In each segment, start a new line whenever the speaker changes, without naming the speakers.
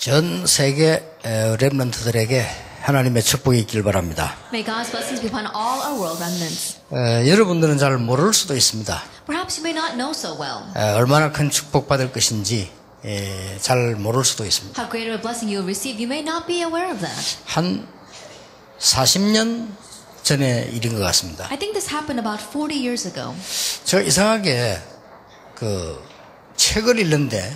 전 세계 렘넌트들에게 하나님의 축복이 있길 바랍니다.
May God's blessings be upon all our world remnants.
여러분들은 잘 모를 수도 있습니다.
Perhaps you may not know so well
얼마나 큰 축복받을 것인지 잘 모를 수도 있습니다.
how great a blessing you will receive. You may not be aware of that.
한 40년 전의 일인 것 같습니다.
I think this happened about 40 years ago.
제가 이상하게 책을 읽는데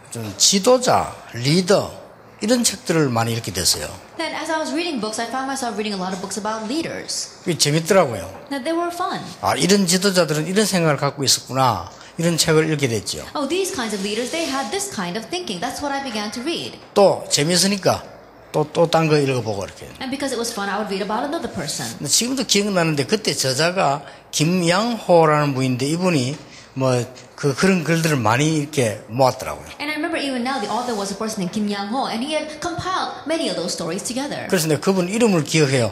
좀 지도자, 리더 이런 책들을 많이 읽게 됐어요.
Then as I was reading books, I found myself reading a lot of books about leaders.
그게 재밌더라고요.
Now they were fun.
이런 지도자들은 이런 생각을 갖고 있었구나. 이런 책을 읽게 됐죠.
Oh, these kinds of leaders, they had this kind of thinking. That's what I began to read.
또 재밌으니까 또 딴 거 읽어보고 이렇게.
And because it was fun, I would read about another person.
지금도 기억나는데 그때 저자가 김양호라는 분인데 이분이 그런 글들을 많이 이렇게 모았더라고요.
And I remember even now the author was a person named Kim Yang-ho, and he had compiled many of those stories together.
그래서 내가 그분 이름을 기억해요.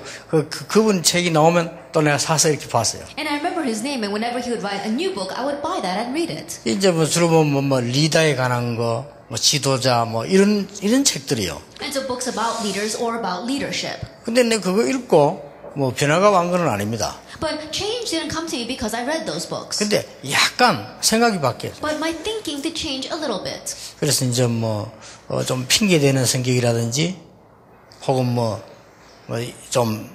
그분 책이 나오면 또 내가 사서 이렇게 봤어요.
And I remember his name, and whenever he would write a new book, I would buy that and read it.
이제 주로 리더에 관한 거, 지도자, 이런 책들이요.
And so books about leaders or about leadership.
근데 내가 그거 읽고 변화가 왔는 건 아닙니다.
But change didn't come to me because I read those books.
근데 약간 생각이 바뀌었어요.
But my thinking did change a little bit.
그래서 이제 좀 핑계대는 성격이라든지 혹은 좀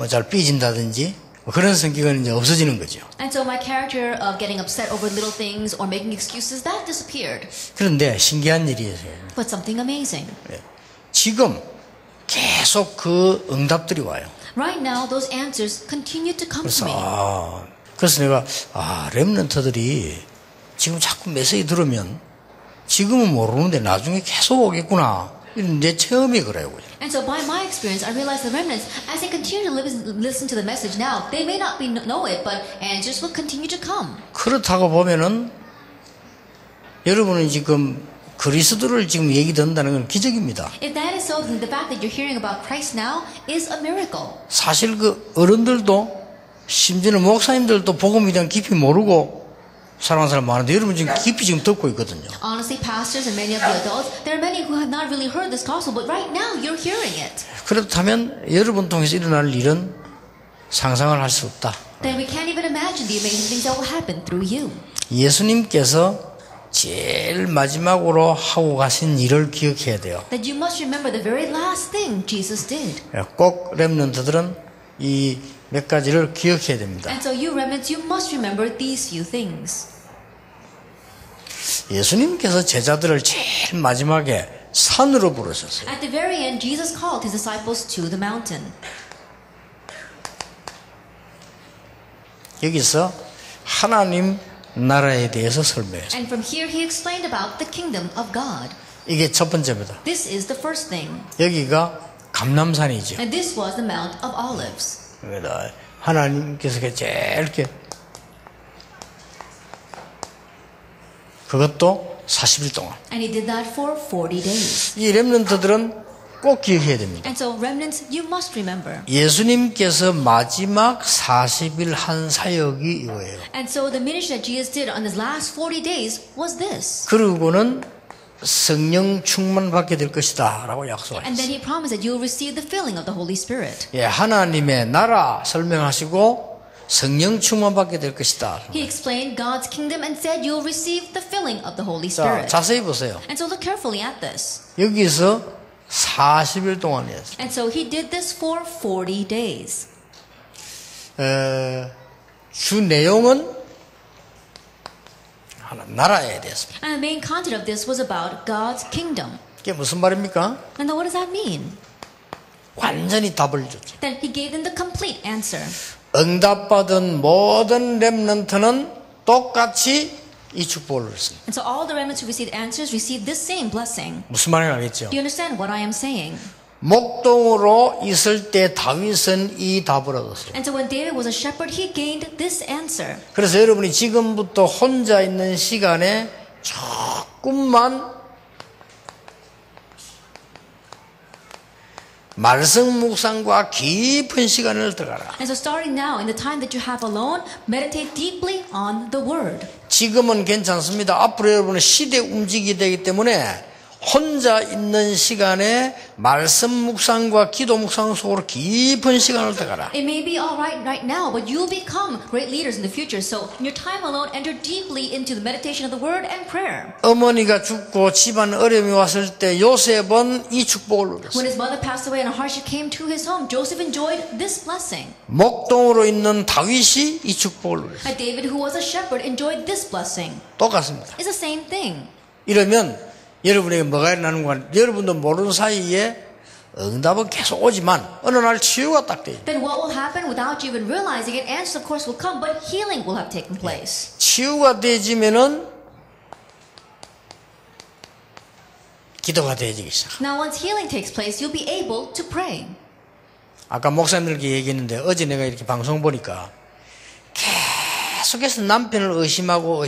잘 삐진다든지 그런 성격은 이제 없어지는 거죠.
And so my character of getting upset over little things or making excuses, that disappeared.
그런데 신기한 일이에요.
But something amazing.
지금 계속 그 응답들이 와요.
Right now, those answers continue to come to me.
그래서 내가 렘넌트들이 지금 자꾸 메시지 들으면 지금은 모르는데 나중에 계속 오겠구나. 이런 내 체험이 그래요.
And so by my experience, I realized the remnants, as they continue to listen to the message now, they may not know it, but answers will continue to come.
그렇다고 보면은 여러분은 지금 그리스도를 지금 얘기 듣는다는 건 기적입니다.
If that is so, then the fact that you're hearing about Christ now is a miracle.
사실 어른들도 심지어는 목사님들도 복음에 대한 깊이 모르고 사랑하는 사람 많은데 여러분 지금 깊이 듣고 있거든요.
Honestly, pastors and many of the adults, there are many who have not really heard this gospel, but right now you're hearing it.
그렇다면 여러분 통해서 일어날 일은 상상을 할 수 없다.
Then we can't even imagine the amazing things that will happen through you.
예수님께서 제일 마지막으로 하고 가신 일을 기억해야 돼요.
That you must remember the very last thing Jesus did.
꼭 렘넌트들은 이 몇 가지를 기억해야 됩니다.
And so you remnants, you must remember these few things.
예수님께서 제자들을 제일 마지막에 산으로 부르셨어요.
At the very end, Jesus called his disciples to the mountain.
여기서 하나님 나라에 대해서 설명했어요.
And from here he explained about the kingdom of God.
이게 첫 번째입니다.
This is the first thing.
여기가 감람산이죠.
And this was the Mount of Olives.
하나님께서 제일 이렇게 그것도 40일 동안.
And he did that for 40 days.
이 렘넌트들은 꼭 기억해야 됩니다.
And so remnants, you must remember.
예수님께서 마지막 40일 한 사역이 이거예요.
And so the ministry that Jesus did on his last 40 days was this.
그리고는 성령 충만 받게 될 것이다 라고
And
약속하셨어요.
then he promised that you will receive the filling of the Holy Spirit.
하나님의 나라 설명하시고 성령 충만 받게 될 것이다.
He explained God's kingdom and said you will receive the filling of the Holy
자,
Spirit.
자세히 보세요.
And so look carefully at this.
여기서 40일 동안 했어요.
And so he did this for 40 days.
주 내용은 나라에 대해서입니다.
And the main content of this was about God's kingdom.
이게 무슨 말입니까?
And then what does that mean?
완전히 답을 줬죠.
Then he gave them the complete answer.
응답받은 모든 렘넌트는 똑같이 이 축복을 받습니다.
And so all the remnants who received answers received this same blessing.
무슨 말인지 알겠죠?
Do you understand what I am saying?
목동으로 있을 때 다윗은 이 답을 얻었어요.
And so when David was a shepherd, he gained this answer.
그래서 여러분이 지금부터 혼자 있는 시간에 조금만 말씀 묵상과 깊은 시간을 들어가라.
And so starting now, in the time that you have alone, meditate deeply on the Word.
지금은 괜찮습니다. 앞으로 여러분은 시대 움직이게 되기 때문에 혼자 있는 시간에 말씀 묵상과 기도 묵상 속으로 깊은 시간을 들어가라.
It may be all right now, but you'll become great leaders in the future. So in your time alone, enter deeply into the meditation of the Word and prayer.
어머니가 죽고 집안 어려움이 왔을 때 요셉은 이 축복을 누렸어요.
When his mother passed away and a hardship came to his home, Joseph enjoyed this blessing.
목동으로 있는 다윗이 이 축복을 누렸어요.
And David, who was a shepherd, enjoyed this blessing.
똑같습니다.
It's the same thing.
이러면 여러분에게 뭐가 일어나는 건 여러분도 모르는 사이에 응답은 계속 오지만 어느 날 치유가 딱 돼요.
Then what will happen without you even realizing it? Answers of course will come, but healing will have taken place.
치유가 되지면은 기도가 되어지기 시작.
Now once healing takes place, you'll be able to pray.
아까 목사님들께 얘기했는데 어제 내가 이렇게 방송 보니까 계속해서 남편을 의심하고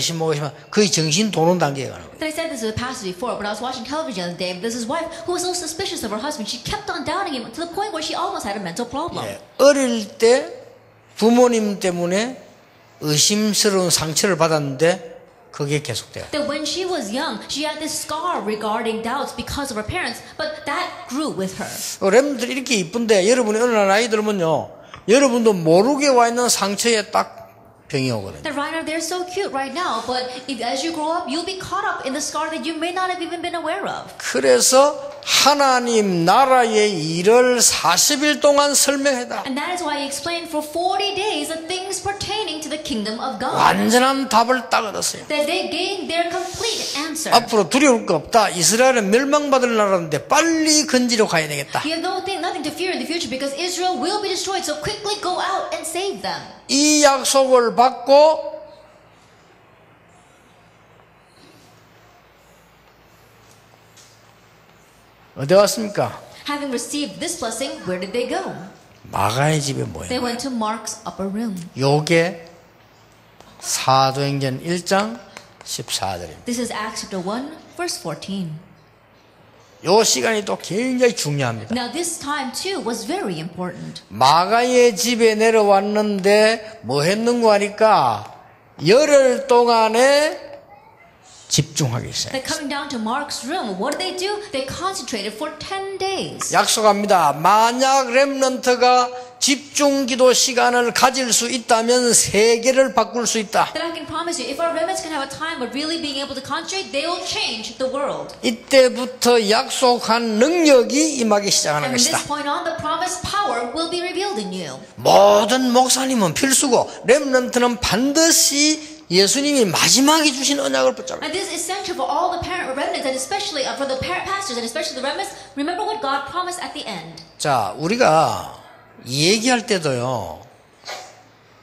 거의 정신 도는 단계에 가는 거예요.
Then I said this to the pastor before, but I was watching television the other day. There's his wife who was so suspicious of her husband. She kept on doubting him to the point where she almost had a mental problem.
예, 어릴 때 부모님 때문에 의심스러운 상처를 받았는데 그게 계속돼요.
That when she was young, she had this scar regarding doubts because of her parents, but that grew with her.
렘들이 이렇게 이쁜데 여러분이 어느 날 나이 들면요, 여러분도 모르게 와 있는 상처에 딱 병이 오거든요.
That right now they're so cute right now, but as you grow up, you'll be caught up in the scar that you may not have even been aware of.
그래서 하나님 나라의 일을 40일 동안 설명해라.
And that is why he explained for 40 days the things pertaining to the kingdom of God.
완전한 답을 딱 얻었어요.
That they gained their complete answer.
앞으로 두려울 거 없다. 이스라엘은 멸망받을 나라인데 빨리 건지러 가야 되겠다.
You have nothing to fear in the future because Israel will be destroyed. So quickly go out and save them.
이 약속을 받고 어디 왔습니까?
Having received this blessing, where did they go?
마가의 집에
They
뭐예요?
went to Mark's upper room.
요게 사도행전 1장 14절입니다.
This is Acts chapter 1, verse 14.
요 시간이 또 굉장히 중요합니다.
Now this time too was very important.
마가의 집에 내려왔는데 뭐 했는고 하니까 열흘 동안에 집중하기 시작했어요.
They're coming down to Mark's room. What did they do? They concentrated for 10 days.
약속합니다. 만약 렘넌트가 집중 기도 시간을 가질 수 있다면 세계를 바꿀 수 있다.
That I can promise you, if our remnants can have a time of really being able to concentrate, they will change the world.
이때부터 약속한 능력이 임하기 시작하는
And from
것이다.
this point on, the promised power will be revealed in you.
모든 목사님은 필수고 렘넌트는 반드시 예수님이 마지막에 주신 언약을 붙잡아요.
And this is essential for all the parent remnants, and especially for the pastors, and especially the remnants. Remember what God promised at the end.
자, 우리가 얘기할 때도요,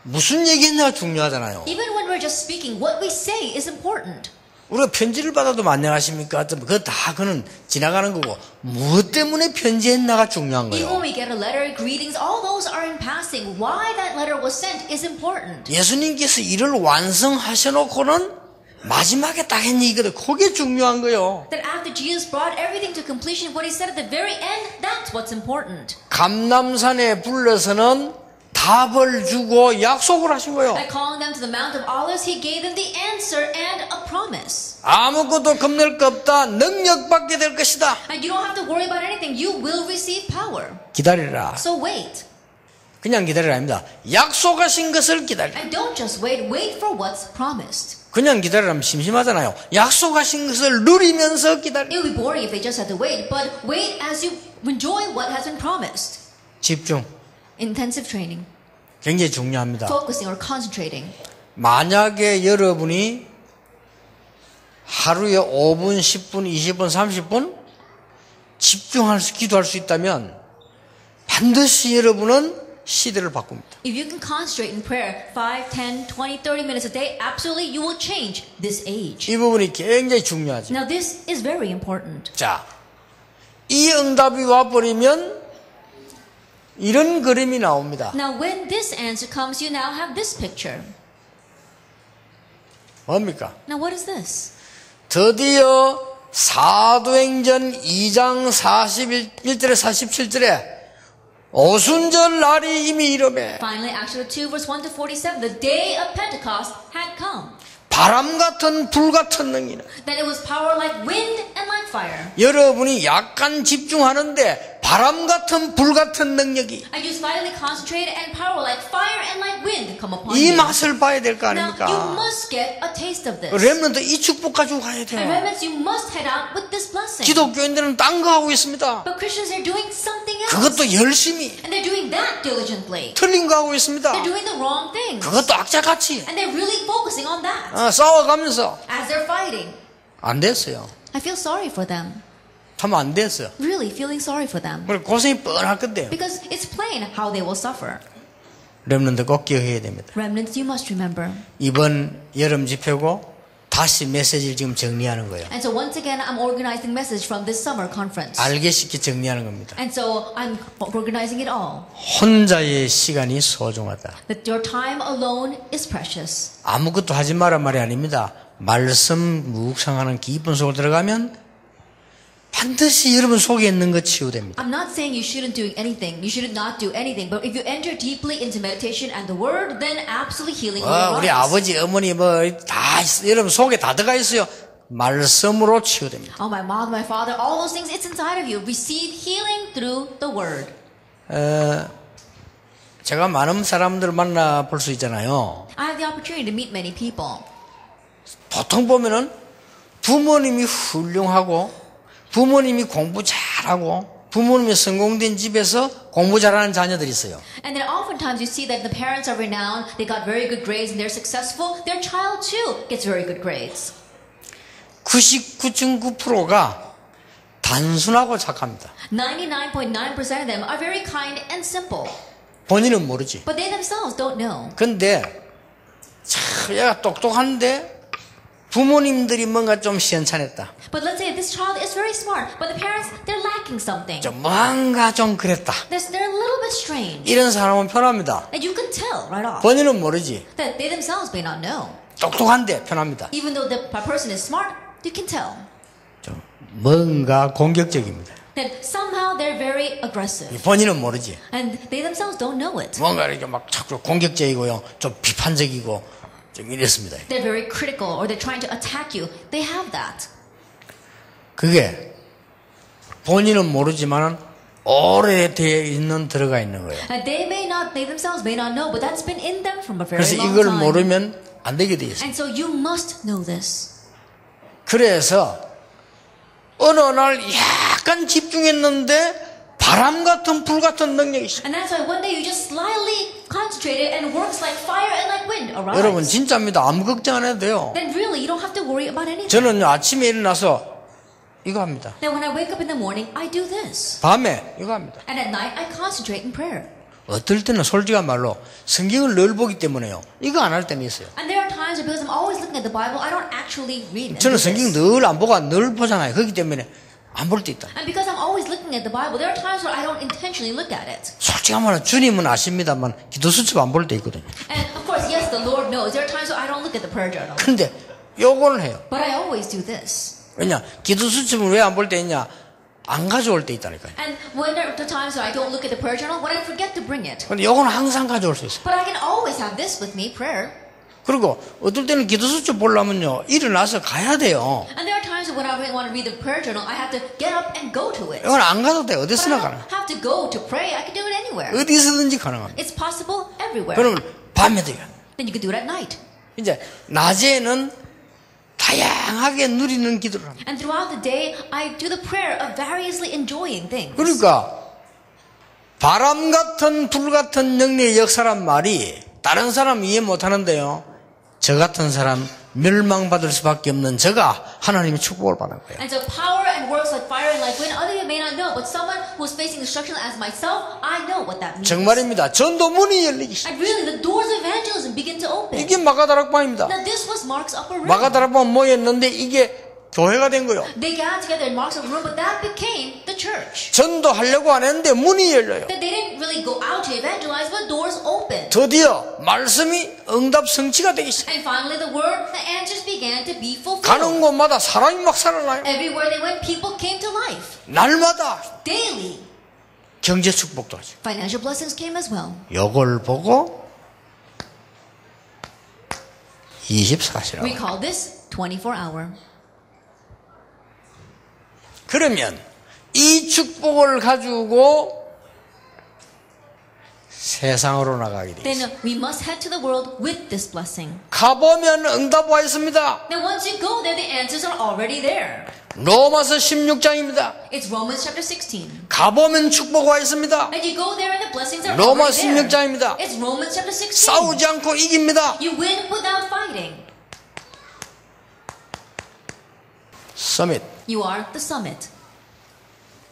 무슨 얘기했냐가 중요하잖아요.
Even when we're just speaking, what we say is important.
우리가 편지를 받아도 안녕하십니까? 그거 다 그는 지나가는 거고 무엇 때문에 편지했나가 중요한
Even
거예요.
when we get a letter, greetings, all those are in passing. Why that letter was sent is important.
예수님께서 이를 완성하셔놓고는 마지막에 딱 한 얘기거든. 그게 중요한 거예요.
That after Jesus brought everything to completion, what he said at the very end, that's what's important.
감람산에 불러서는 답을 주고 약속을 하신 거예요.
By calling them to the Mount of Olives, he gave them the answer and a promise.
아무것도 겁낼 거 없다. 능력받게 될 것이다.
And you don't have to worry about anything. You will receive power.
기다리라.
So wait.
그냥 기다리라 아닙니다. 약속하신 것을 기다리라.
And don't just wait. Wait for what's promised.
그냥 기다리라면 심심하잖아요. 약속하신 것을 누리면서 기다리라.
It would be boring if they just had to wait, but wait as you enjoy what has been promised.
집중.
Intensive training.
굉장히 중요합니다.
Focusing or concentrating.
만약에 여러분이 하루에 5분, 10분, 20분, 30분 기도할 수 있다면 반드시 여러분은 시대를 바꿉니다.
If you can concentrate in prayer 5, 10, 20, 30 minutes a day, absolutely you will change this age.
이 부분이 굉장히 중요하죠.
Now this is very important.
자, 이 응답이 와버리면 이런 그림이 나옵니다.
Now when this answer comes, you now have this picture.
뭡니까?
Now what is this?
드디어 사도행전 2장 41절에 47절에 오순절 날이 이미 이르매
Finally, Acts chapter 2, verse 1 to 47, the day of Pentecost had come.
바람 같은 불 같은 능이는
That it was power like wind and like fire.
여러분이 약간 집중하는데 바람 같은 불 같은 능력이
And you slightly concentrate and power like fire and like wind come upon
이
you.
맛을 봐야 될 거
Now, you
아닙니까?
must get a taste of this.
렘넌트 이 축복 가지고 가야
And
돼요.
remnants, you must head out with this blessing.
기독교인들은 딴 거 하고 있습니다.
But Christians are doing something else.
그것도 열심히
And they're doing that diligently.
틀린 거 하고 있습니다.
They're doing the wrong things.
그것도 악착같이
And they're really focusing on that.
싸워가면서
As they're fighting.
안 됐어요.
I feel sorry for them.
하면 안 됐어요.
Really feeling sorry for them.
그리고 고생이 뻔할 건데요.
Because it's plain how they will suffer.
렘넌트 꼭 기억해야 됩니다.
Remnants, you must remember.
이번 여름 집회고 다시 메시지를 지금 정리하는 거예요.
And so once again, I'm organizing message from this summer conference.
알게 쉽게 정리하는 겁니다.
And so I'm organizing it all.
혼자의 시간이 소중하다.
That your time alone is precious.
아무것도 하지 마란 말이 아닙니다. 말씀 묵상하는 깊은 속으로 들어가면 반드시 여러분 속에 있는 것 치유됩니다.
I'm not saying you shouldn't do anything. You should not do anything. But if you enter deeply into meditation and the word, then absolutely healing will
우리
arise.
아버지, 어머니 다 여러분 속에 다 들어가 있어요. 말씀으로 치유됩니다.
Oh, my mother, my father, all those things, it's inside of you. Receive healing through the word.
제가 많은 사람들 만나 볼 수 있잖아요.
I have the opportunity to meet many people.
보통 보면은 부모님이 훌륭하고 부모님이 공부 잘하고 부모님이 성공된 집에서 공부 잘하는 자녀들이 있어요.
And then oftentimes you see that the parents are renowned, they got very good grades and they're successful, their child too gets very good grades.
99.9%가 단순하고 착합니다.
99.9% of them are very kind and simple.
본인은 모르지.
But they themselves don't know.
근데 참 얘가 똑똑한데 부모님들이 뭔가 좀 시원찮았다.
But let's say this child is very smart, but the parents, they're lacking something.
좀 뭔가 좀 그랬다.
They're a little bit strange.
이런 사람은 편합니다.
And you can tell right off
본인은 모르지.
that they themselves may not know.
똑똑한데 편합니다.
Even though the person is smart, you can tell
좀 뭔가 공격적입니다.
that somehow they're very aggressive.
본인은 모르지.
And they themselves don't know it.
뭔가 이렇게 막 자꾸 공격적이고요. 좀 비판적이고 좀 이랬습니다.
They're very critical or they're trying to attack you. They have that.
그게 본인은 모르지만은 오래되어 있는 들어가 있는 거예요.
And they themselves may not know, but that's been in them from a very
그래서
long
이걸
time.
모르면 안 되게 돼 있어요.
And so you must know this.
그래서 어느 날 약간 집중했는데 바람 같은 불 같은 능력이 있어요.
And that's why one day you just slightly concentrated and works like fire and like wind arise.
여러분 진짜입니다. 아무 걱정 안 해도 돼요.
Then really you don't have to worry about anything.
저는 아침에 일어나서 이거 합니다.
Then when I wake up in the morning, I do this.
밤에 이거 합니다.
And at night, I concentrate in prayer.
어떨 때는 솔직한 말로 성경을 늘 보기 때문에요. 이거 안 할 때는 있어요.
And there are times because I'm always looking at the Bible, I don't actually read it.
저는 성경 늘 안 보고 늘 보잖아요. 그렇기 때문에 안 볼 때 있다.
And because I'm always looking at the Bible, there are times where I don't intentionally look at it.
솔직한 말로 주님은 아십니다만 기도 수첩 안 볼 때 있거든요.
And of course, yes, the Lord knows. There are times where I don't look at the prayer journal.
근데 요거는 해요.
But I always do this.
왜냐? 기도 수첩을 왜 안 볼 때 있냐? 안 가져올 때 있다니까요.
And when there are the times where I don't look at the prayer journal, when I forget to bring it.
근데 요거는 항상 가져올 수 있어요.
But I can always have this with me, prayer.
그리고 어떨 때는 기도 수첩 보려면요. 일어나서 가야 돼요.
And there are times when I want to read the prayer journal, I have to get up and go to it.
이건 안 가도 돼.
But I
어디서나
don't
가능.
have to go to pray. I can do it anywhere.
어디서든지 가능합니다.
It's possible everywhere.
그러면 밤에도 해요.
Then you can do it at night.
이제 낮에는 다양하게 누리는 기도를 합니다.
And throughout the day, I do the prayer of variously enjoying things.
그러니까 바람 같은 불 같은 능력의 역사란 말이 다른 사람 이해 못하는데요. 저 같은 사람 멸망받을 수밖에 없는 저가 하나님의 축복을 받는 거예요.
And so power and works like fire and like wind, other people may not know, but someone who's facing destruction as myself, I know what that means.
정말입니다. 전도 문이 열리기 시작.
And really, the doors of evangelism begin to open.
이게 마가다락방입니다.
Now this was Mark's upper room.
마가다락방 모였는데 이게 교회가 된 거예요.
They got together in Mark's upper room, but that became the church.
전도하려고 안 했는데 문이 열려요.
That they didn't really go out to evangelize, but doors opened.
드디어 말씀이 응답 성취가 되기 시작.
And finally, the word, the answers began to be fulfilled.
가는 곳마다 사람이 막 살아나요.
Everywhere they went, people came to life.
날마다
Daily.
경제 축복도 하죠.
Financial blessings came as well.
요걸 보고 24시라고.
We call this 24-hour.
그러면 이 축복을 가지고 세상으로 나가게 돼 있어요.
Then we must head to the world with this blessing.
가보면 응답 와 있습니다.
Then once you go there, the answers are already there.
로마서 16장입니다.
It's Romans chapter 16.
가보면 축복 와 있습니다.
And you go there and the blessings are
로마
already there.
16장입니다.
It's Romans chapter 16.
싸우지 않고 이깁니다.
You win without fighting.
서밋.
You are the summit.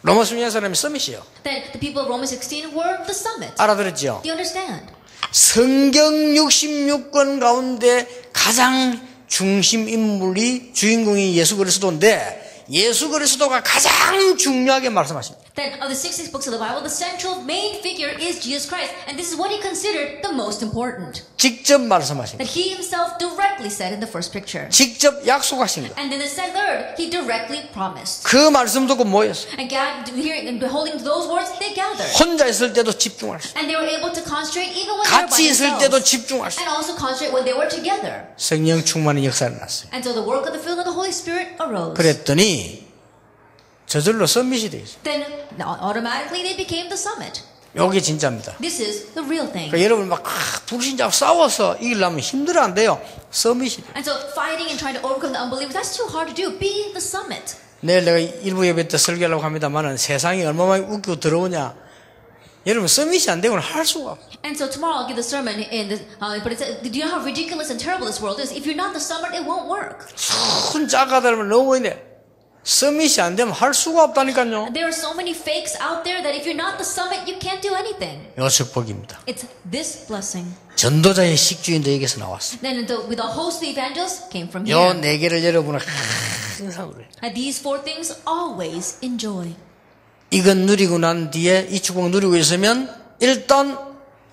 로마 16장 사람이 서밋이요.
Then the people of Romans 16 were the summit.
알아들었죠?
Do you understand?
성경 66권 가운데 가장 중심 인물이 주인공이 예수 그리스도인데 예수 그리스도가 가장 중요하게 말씀하십니다.
Then of the 66 books of the Bible, the central main figure is Jesus Christ. And this is what he considered the most important.
직접 말씀하십니다.
That he himself directly said in the first picture.
직접 약속하신 것.
And then the third, he directly promised.
그 말씀 듣고 모였어요.
And hearing and beholding those words, they gathered.
혼자 있을 때도 집중할 수.
And they were able to concentrate even when they were by
같이 있을 때도
themselves.
집중할 수.
And also concentrate when they were together.
성령 충만의 역사가 났어요.
And so the work of the filling of the Holy Spirit arose.
그랬더니 저절로 서밋이 되었어요.
Then automatically they became the summit.
이게 진짜입니다.
This is the real thing.
그러니까 여러분 막 불신자하고 싸워서 이기려면 힘들어 안 돼요. 서밋이 돼요.
And so fighting and trying to overcome the unbelievers, that's too hard to do. Be the summit.
내일 내가 일부 예배 때 설교하려고 합니다만은 세상이 얼마나 웃기고 더러우냐. 여러분 서밋이 안 되고는 할 수가 없어요.
And so tomorrow I'll give the sermon in the, but it's, do you know how ridiculous and terrible this world is? If you're not the summit, it won't work.
큰 작가들은 너무 이래. 서밋이 안 되면 할 수가 없다니까요.
There are so many fakes out there that if you're not the summit, you can't do anything.
이 축복입니다.
It's this blessing.
전도자의 식주인도 여기서 나왔어요.
Then the host of the evangelists came from
요
here.
네 개를 여러분은 항상 그래요.
And these four things always enjoy.
이건 누리고 난 뒤에 이 축복 누리고 있으면 일단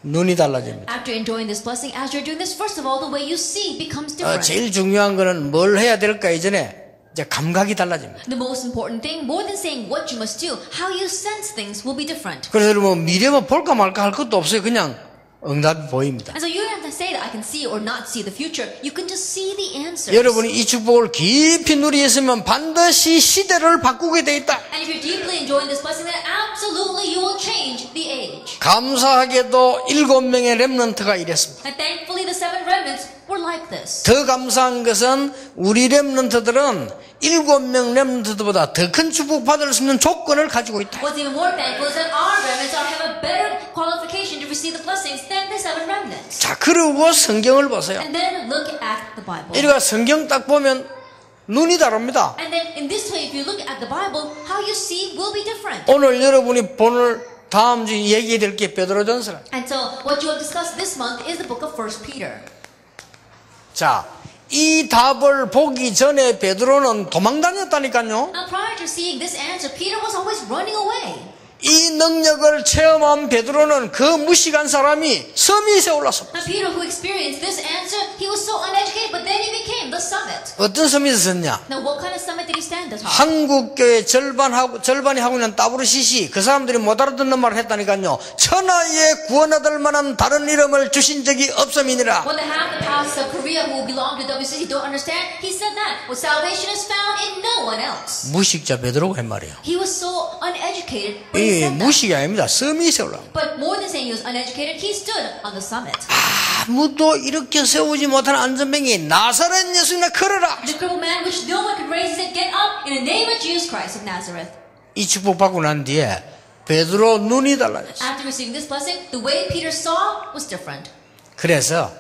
눈이 달라집니다.
After enjoying this blessing, as you're doing this, first of all, the way you see becomes different.
제일 중요한 거는 뭘 해야 될까 이전에 이제 감각이 달라집니다.
The most important thing, more than saying what you must do, how you sense things will be different.
그래서 여러분 미래만 볼까 말까 할 것도 없어요. 그냥 응답이 보입니다.
And so you don't have to say that I can see or not see the future. You can just see the answers.
여러분이 이 축복을 깊이 누리했으면 반드시 시대를 바꾸게 돼 있다.
And if you're deeply enjoying this blessing, then absolutely you will change the age.
감사하게도 7명의 렘넌트가 이랬습니다.
And thankfully the 7 remnants were like this.
더 감사한 것은 우리 렘넌트들은 7명 렘넌트보다 더 큰 축복 받을 수 있는 조건을 가지고 있다.
What's even more thankful is that our remnants have a better qualification to receive the blessings than the 7 remnants.
자, 그러고 성경을 보세요.
And then look at the Bible.
이리가 성경 딱 보면 눈이 다릅니다.
And then in this way, if you look at the Bible, how you see will be different.
오늘 여러분이 오늘 다음 주 얘기해 될 게 베드로전서라.
And so what you will discuss this month is the book of 1 Peter.
자, 이 답을 보기 전에 베드로는 도망 다녔다니까요.
Now prior to seeing this answer, Peter was always running away.
이 능력을 체험한 베드로는 그 무식한 사람이 서밋에 올랐습니다.
Now Peter, who experienced this answer, he was so uneducated, but then he became the summit.
어떤 서밋에 섰냐?
Now what kind of summit did he stand atop?
한국교회 절반이 하고 있는 WCC 그 사람들이 못 알아듣는 말을 했다니까요. 천하에 구원 얻을 만한 다른 이름을 주신 적이 없음이니라.
When the half the pastors of Korea who belong to WCC don't understand, he said that well, salvation is found in no one else.
무식자 베드로가 한 말이에요.
He was so uneducated. When he
이
said that.
무식이 아닙니다. 서밋에 올라.
But more than saying he was uneducated, he stood on the summit.
아무도 이렇게 세우지 못한 안전병이 나사렛 예수나 걸어라.
The crippled man which no one could raise his head, get up in the name of Jesus Christ of Nazareth.
이 축복 받고 난 뒤에 베드로 눈이 달라졌어요.
After receiving this blessing, the way Peter saw was different.
그래서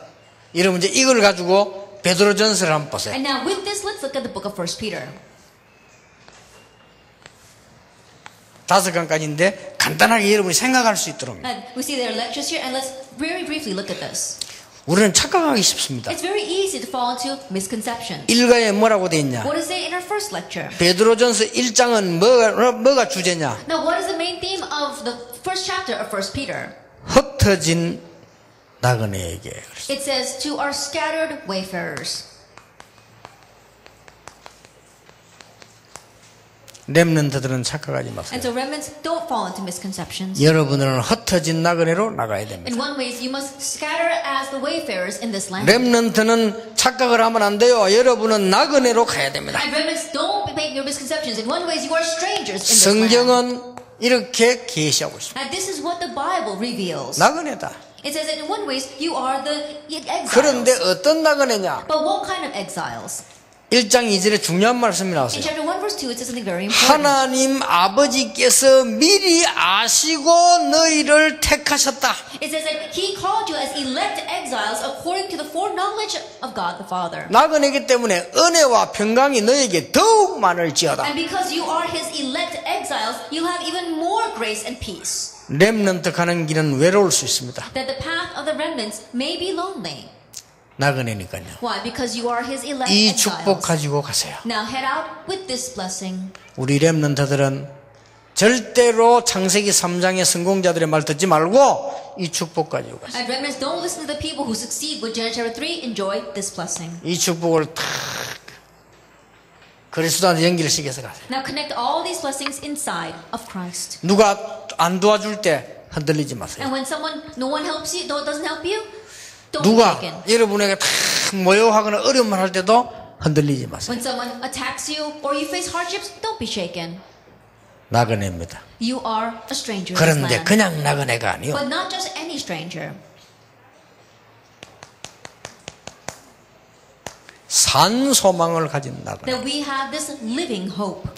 여러분 이제 이걸 가지고 베드로전서를 한번 보세요.
And now with this, let's look at the book of 1 Peter.
5강까지인데 간단하게 여러분이 생각할 수 있도록.
And we see there are lectures here, and let's very briefly look at this.
우리는 착각하기 쉽습니다.
It's very easy to fall into misconception.
일가에 뭐라고 돼 있냐?
What does it say in our first lecture?
베드로전서 1장은 뭐가 주제냐?
Now, what is the main theme of the first chapter of 1 Peter?
흩어진 나그네에게.
It says, to our scattered wayfarers.
렘넌트들은 착각하지 마세요.
And so remnants, don't fall into misconceptions.
여러분들은 흩어진 나그네로 나가야 됩니다.
In one way, you must scatter as the wayfarers in this land.
렘넌트는 착각을 하면 안 돼요. 여러분은 나그네로 가야 됩니다.
And remnants, don't make your misconceptions. In one way, you are strangers in this land.
성경은 이렇게 계시하고 있습니다.
And this is what the Bible reveals.
나그네다.
It says that in one way, you are the exiles.
그런데 어떤 나그네냐?
But what kind of exiles?
1장 2절에 중요한 말씀이
In
나왔어요.
chapter 1 verse 2, it says something very important.
하나님 아버지께서 미리 아시고 너희를 택하셨다.
It says that He called you as elect exiles according to the foreknowledge of God the Father.
나그네이기 때문에 은혜와 평강이 너에게 더욱 많을지어다.
And because you are His elect exiles, you have even more grace and peace.
렘넌트 가는 길은 외로울 수 있습니다.
That the path of the remnants may be lonely.
나그네니까요.
Why? Because you are His elect
이 축복
exiles.
가지고 가세요.
Now head out with this blessing.
우리 렘넌트들은 절대로 창세기 3장의 성공자들의 말 듣지 말고 이 축복 가지고 가세요.
And remnants, don't listen to the people who succeed with Genesis chapter 3. Enjoy this blessing.
이 축복을 탁 그리스도한테 연결시켜서 가세요.
Now connect all these blessings inside of Christ.
누가 안 도와줄 때 흔들리지 마세요.
And when no one helps you, doesn't help you, don't
누가
be shaken.
여러분에게 탁 모욕하거나 어려움을 할 때도 흔들리지 마세요.
When someone attacks you or you face hardships, don't be shaken.
나그네입니다.
You are a stranger in this
그런데
land.
그냥 나그네가 아니요.
But not just any stranger.
산 소망을 가진 나그네.
That we have this living hope.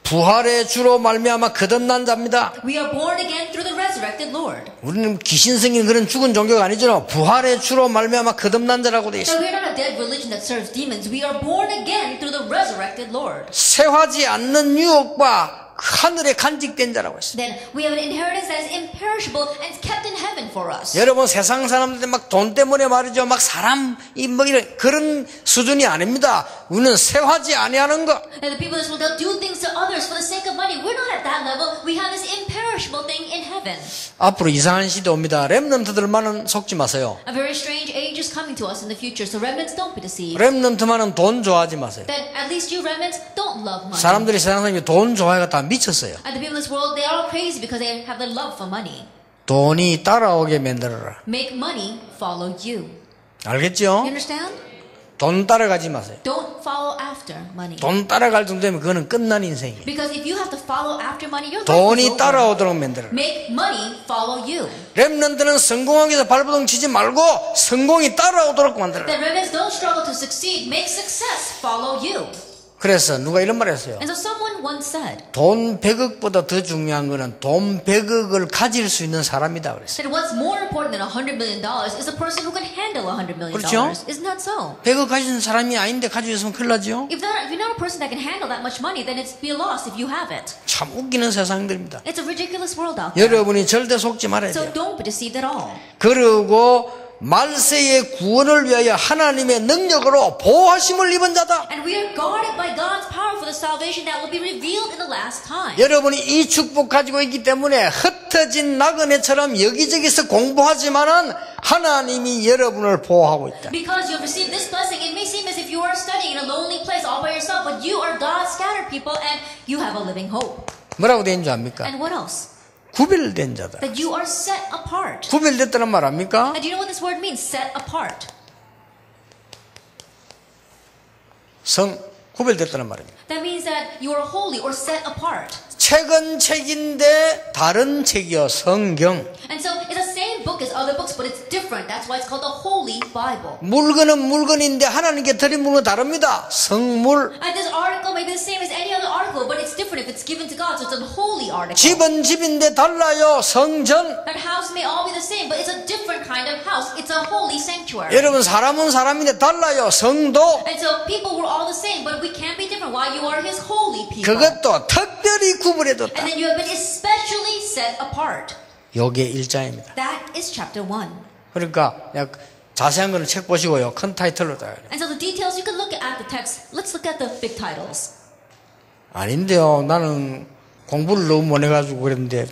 부활의 주로 말미암아 거듭난 자입니다.
We are born again through the resurrected Lord.
우리는 귀신 생긴 그런 죽은 종교가 아니죠. 부활의 주로 말미암아 거듭난 자라고 돼
So
있어요.
we are not a dead religion that serves demons. We are born again through the resurrected Lord.
쇠하지 않는 유혹과 하늘에 간직된 자라고 했어요.
Then we have an inheritance that is imperishable and kept in heaven for us.
여러분 세상 사람들 막 돈 때문에 말이죠. 막 사람 뭐 이런 그런 수준이 아닙니다. 우리는 쇠하지 아니하는 것.
And the people in this world, they'll do things to others for the sake of money. We're not at that level. We have this imperishable thing in heaven.
앞으로 이상한 시대 옵니다. 렘넌트들만은 속지 마세요.
A very strange age is coming to us in the future. So remnants, don't be deceived.
렘넌트만은 돈 좋아하지 마세요.
That at least you remnants don't love money.
사람들이 세상 사람이 돈 좋아해가 다 미쳤어요.
And the people in this world, they are all crazy because they have the love for money.
돈이 따라오게 만들어라.
Make money follow you.
알겠죠?
You understand?
돈 따라가지 마세요.
Don't follow after money.
돈 따라갈 정도면 그거는 끝난 인생이에요.
Because if you have to follow after money, your life is
돈이
over.
따라오도록 만들어라.
Make money follow you.
렘넌트는 성공하기 위해서 발버둥 치지 말고 성공이 따라오도록 만들어라.
That remnants don't struggle to succeed. Make success follow you.
그래서 누가 이런 말 했어요.
And so someone once said
돈 100억보다 더 중요한 거는 돈 100억을 가질 수 있는 사람이다 그랬어요.
that what's more important than $100 million is the person who can handle $100 million.
그렇죠?
Isn't that so?
100억 가진 사람이 아닌데 가지고 있으면 큰일 나죠.
If you're not a person that can handle that much money, then it's be a loss if you have it.
참 웃기는 세상들입니다.
It's a ridiculous world out there.
여러분이 절대 속지 말아야
So
돼요.
don't be deceived at all.
그리고 말세의 구원을 위하여 하나님의 능력으로 보호하심을 입은 자다.
And we are guarded by God's power for the salvation that will be revealed in the last time.
여러분이 이 축복 가지고 있기 때문에 흩어진 나그네처럼 여기저기서 공부하지만은 하나님이 여러분을 보호하고 있다.
Because you have received this blessing, it may seem as if you are studying in a lonely place all by yourself, but you are God's scattered people and you have a living hope.
뭐라고 된 줄 압니까?
And what else?
구별된 자다.
That you are set apart.
구별됐다는 말 압니까?
And do you know what this word means? Set apart.
구별됐다는 말입니다.
That means that you are holy or set apart.
책은 책인데 다른 책이요 성경.
And so it's the same book as other books, but it's different. That's why it's called the Holy Bible.
물건은 물건인데 하나님께 드린 물건 다릅니다. 성물.
And this article may be the same as any other article, but it's different if it's given to God. So it's a holy article.
집은 집인데 달라요. 성전.
That house may all be the same, but it's a different kind of house. It's a holy sanctuary.
여러분 사람은 사람인데 달라요. 성도.
And so people were all the same, but we can't be different. Why? You are His holy people.
그것도 특별히 구분해뒀다.
And then you have been especially set apart.
요게 1장입니다.
That is chapter 1.
그러니까 자세한 거는 책 보시고요. 큰 타이틀로 다.
And so the details, you can look at the text. Let's look at the big titles.
아닌데요. 나는 공부를 너무 못 해가지고 그랬는데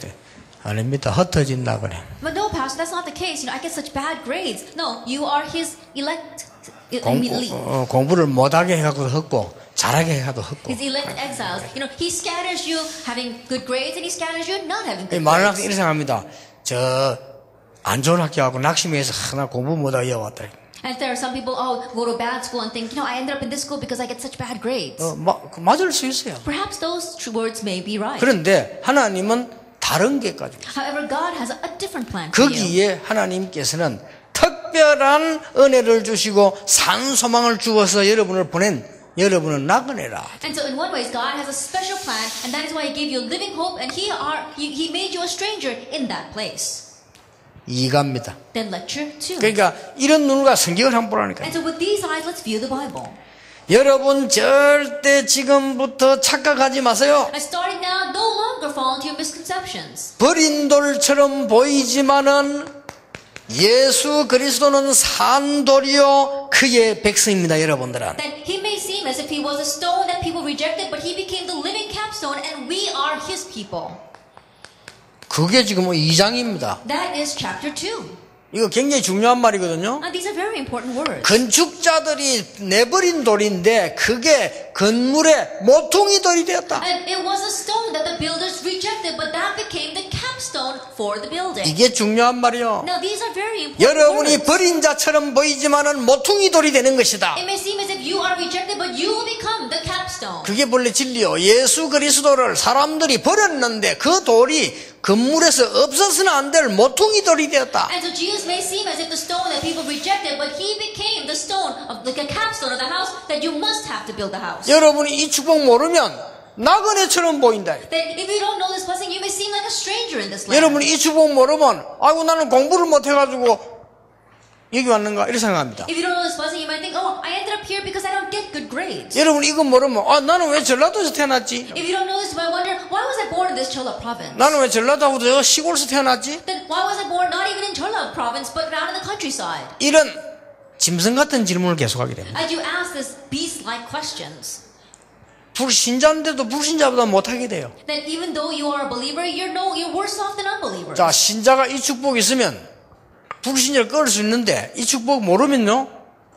아닙니다. 흩어진 나그네.
But no, Pastor, that's not the case. I get such bad grades. No, you are His elect. elite.
공부를 못하게 해갖고 흩고 잘하게 해도 헛고.
His elect exiles. You know, he scatters you having good grades and he scatters you not having good
많은
grades.
학생이 이렇게 생각합니다. 저 안 좋은 학교하고 낙심해서 하나 공부 못하게 해왔다.
And there are some people, go to bad school and think, I ended up in this school because I get such bad grades.
맞을 수 있어요.
Perhaps those words may be right.
그런데 하나님은 다른 게 가지고 있어요.
However, God has a different plan for you.
거기에 하나님께서는 특별한 은혜를 주시고 산 소망을 주어서 여러분을 보낸 여러분은 나그네라.
And so in one way, God has a special plan, and that is why He gave you a living hope, and He made you a stranger in that place.
이해갑니다.
Then lecture 2.
그러니까 이런 눈과 성경을 한번 보라니까요.
And so with these eyes, let's view the Bible.
여러분 절대 지금부터 착각하지 마세요.
And starting now, no longer fall into your misconceptions.
버린 돌처럼 보이지만은 예수 그리스도는 산 돌이요 그의 백성입니다. 여러분들은.
That He may seem as if He was a stone that people rejected, but He became the living capstone, and we are His people.
그게 지금 2장입니다.
That is chapter 2.
이거 굉장히 중요한 말이거든요.
And these are very important words.
건축자들이 내버린 돌인데 그게 건물의 모퉁이 돌이 되었다.
And it was a stone that the builders rejected, but that became the capstone for the building.
이게 중요한 말이요.
Now these are very important
여러분이
words.
버린 자처럼 보이지만은 모퉁이 돌이 되는 것이다.
It may seem as if you are rejected, but you will become the capstone.
그게 본래 진리요. 예수 그리스도를 사람들이 버렸는데 그 돌이 건물에서 없어서는 안 될 모퉁이 돌이 되었다.
And so Jesus may seem as if the stone that people rejected, but He became the stone of like a capstone of the house that you must have to build the house.
여러분이 이 축복 모르면 나그네처럼 보인다.
That if you don't know this blessing, you may seem like a stranger in this land.
여러분이 이 축복 모르면 아이고 나는 공부를 못 해가지고 여기 왔는가 이렇게 생각합니다.
If you don't know this blessing, you might think, I ended up here because I don't get good grades.
여러분 이거 모르면 나는 왜 전라도에서 태어났지?
If you don't know this, you might wonder, why was I born in this Chola province?
나는 왜 전라도하고 저 시골에서 태어났지?
Then why was I born not even in Chola province, but out in the countryside?
이런 짐승 같은 질문을 계속하게 됩니다.
As you ask this beast-like questions,
불신자인데도 불신자보다 못하게 돼요.
that even though you are a believer, you're worse off than unbelievers.
자, 신자가 이 축복이 있으면 불신자를 끌 수 있는데 이 축복 모르면요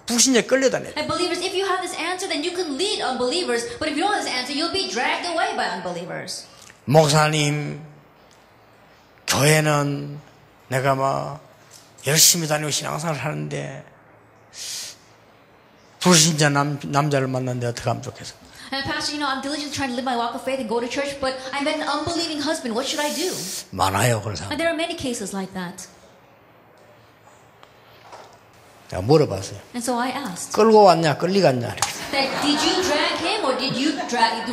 불신자에 끌려다녀요.
And believers, if you have this answer, then you can lead unbelievers. But if you don't have this answer, you'll be dragged away by unbelievers.
목사님, 교회는 내가 막 열심히 다니고 신앙생활을 하는데 불신자 남자를 만났는데 어떻게 하면 좋겠어?
And Pastor, I'm diligently trying to live my walk of faith and go to church, but I met an unbelieving husband. What should I do?
많아요, 그런 사람.
And there are many cases like that.
내가 물어봤어요.
And so I asked,
끌고 왔냐, 끌리갔냐?
that did you drag him, or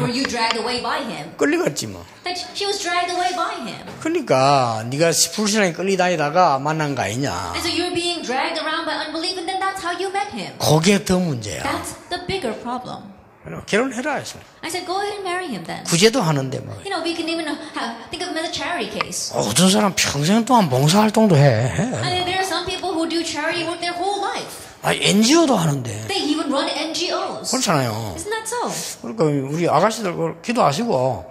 were you dragged away by him?
끌리갔지 뭐.
That she was dragged away by him.
그러니까 네가 불신앙에 끌리다니다가 만난 거 아니냐.
And so you're being dragged around by unbelief, and then that's how you met him.
그게 더 문제야.
That's the bigger problem.
결혼해라 해서.
I said, go ahead and marry him then.
구제도 하는데 뭐.
We can even think of him as a charity case.
어떤 사람 평생 동안 봉사활동도 해.
And there are some people who do charity work their whole life.
NGO도 하는데.
They even run NGOs.
그렇잖아요.
Isn't that so?
그러니까 우리 아가씨들 기도하시고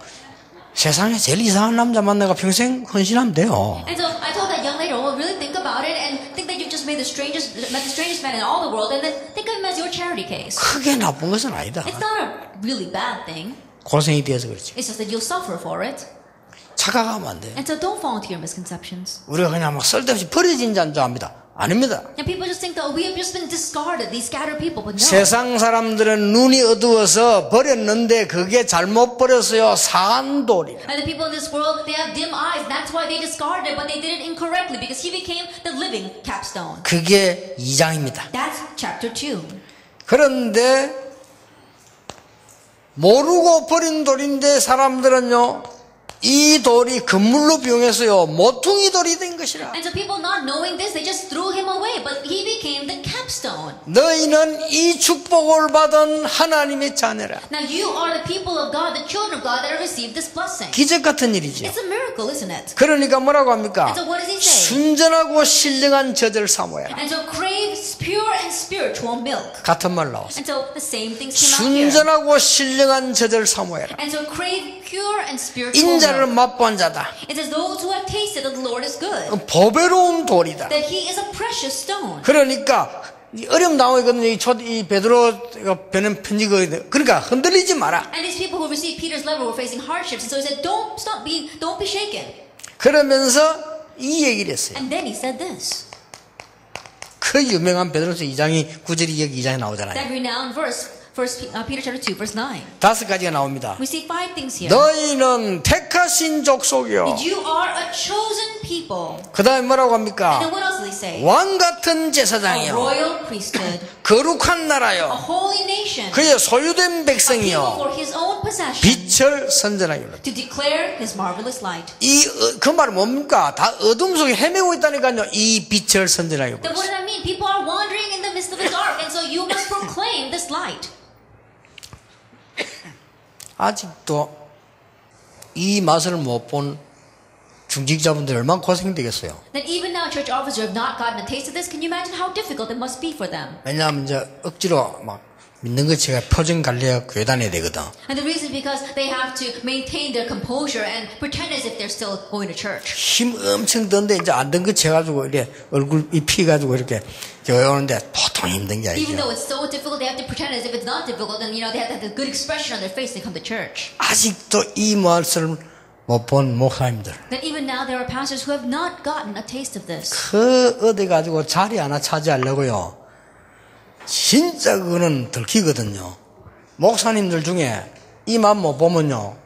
세상에 제일 이상한 남자 만나가 평생 헌신하면 돼요.
And so I told that young lady, really think about it and think that you've just met the strangest man in all the world, and then think of him as your charity case.
크게 나쁜 것은 아니다.
It's not a really bad thing.
고생이 돼서 그렇지.
It's just that you'll suffer for it.
착각하면 안 돼.
And so don't fall into your misconceptions.
우리가 그냥 막 쓸데없이 버려진 자인 줄 압니다. 아닙니다.
And people just think that we have just been discarded, these scattered people, but no.
세상 사람들은 눈이 어두워서 버렸는데 그게 잘못 버렸어요. 산돌이라.
And the people in this world, they have dim eyes. That's why they discarded it, but they did it incorrectly because he became the living capstone.
그게 2장입니다.
That's chapter 2.
그런데 모르고 버린 돌인데 사람들은요. 이 돌이 건물로 비용해서요 모퉁이 돌이 된 것이라.
And so people not knowing this, they just threw him away, but he became the capstone.
너희는 이 축복을 받은 하나님의 자녀라.
Now you are the people of God, the children of God that have received this blessing.
기적 같은 일이죠.
It's a miracle, isn't it?
그러니까 뭐라고 합니까?
And so what does he say?
순전하고 신령한 젖을 사모해라.
And so crave pure and spiritual milk.
같은 말 나왔어요.
And so the same things came out here.
순전하고 신령한 젖을 사모해라.
And so crave pure and spiritual milk.
인자를 맛본 자다.
It says those who have tasted that the Lord is good.
보배로운 돌이다.
That he is a precious stone.
그러니까 어려움 나오거든요. 이 베드로가 보낸 편지거든요. 그러니까 흔들리지 마라.
And these people who received Peter's letter were facing hardships, and so he said, don't be shaken.
그러면서 이 얘기를 했어요.
And then he said this.
그 유명한 베드로서 2장이 9절이 여기 2장에 나오잖아요.
That renowned verse, Peter chapter 2, verse 9.
5가지가 나옵니다.
We see 5 things here.
너희는 택하신 족속이요.
You are a chosen people.
그 다음에 뭐라고 합니까?
And then what else does he say?
왕 같은
A
제사장이요.
royal priesthood,
거룩한
a
나라요.
holy nation,
그의 소유된
a people
백성이요.
for his own possession,
빛을 선전하기로.
to declare his marvelous light.
그 말은 뭡니까? 다 어둠 속에 헤매고 있다니까요. 이 빛을 선전하기로.
Then what does that mean? People are wandering in the midst of the dark, and so you must proclaim this light.
아직도 이 맛을 못 본 중직자분들 얼마나 고생되겠어요.
That even now church officers who have not gotten a taste of this, can you imagine how difficult it must be for them?
왜냐하면 이제 억지로 막 믿는 것 제가 표정 관리하고 교회 다녀야 되거든.
And the reason is because they have to maintain their composure and pretend as if they're still going to church.
힘 엄청 든데 이제 안 든 것 채가지고 이렇게 얼굴 이 피가지고 이렇게 교회 오는데 보통 힘든 게
Even
아니죠.
though it's so difficult, they have to pretend as if it's not difficult, and they have to have a good expression on their face when they come to church.
아직도 이 말씀을 못 본 목사님들.
That even now there are pastors who have not gotten a taste of this.
그 어디 가지고 자리 하나 차지하려고요. 진짜 그거는 들키거든요. 목사님들 중에 이 맛 못 보면요.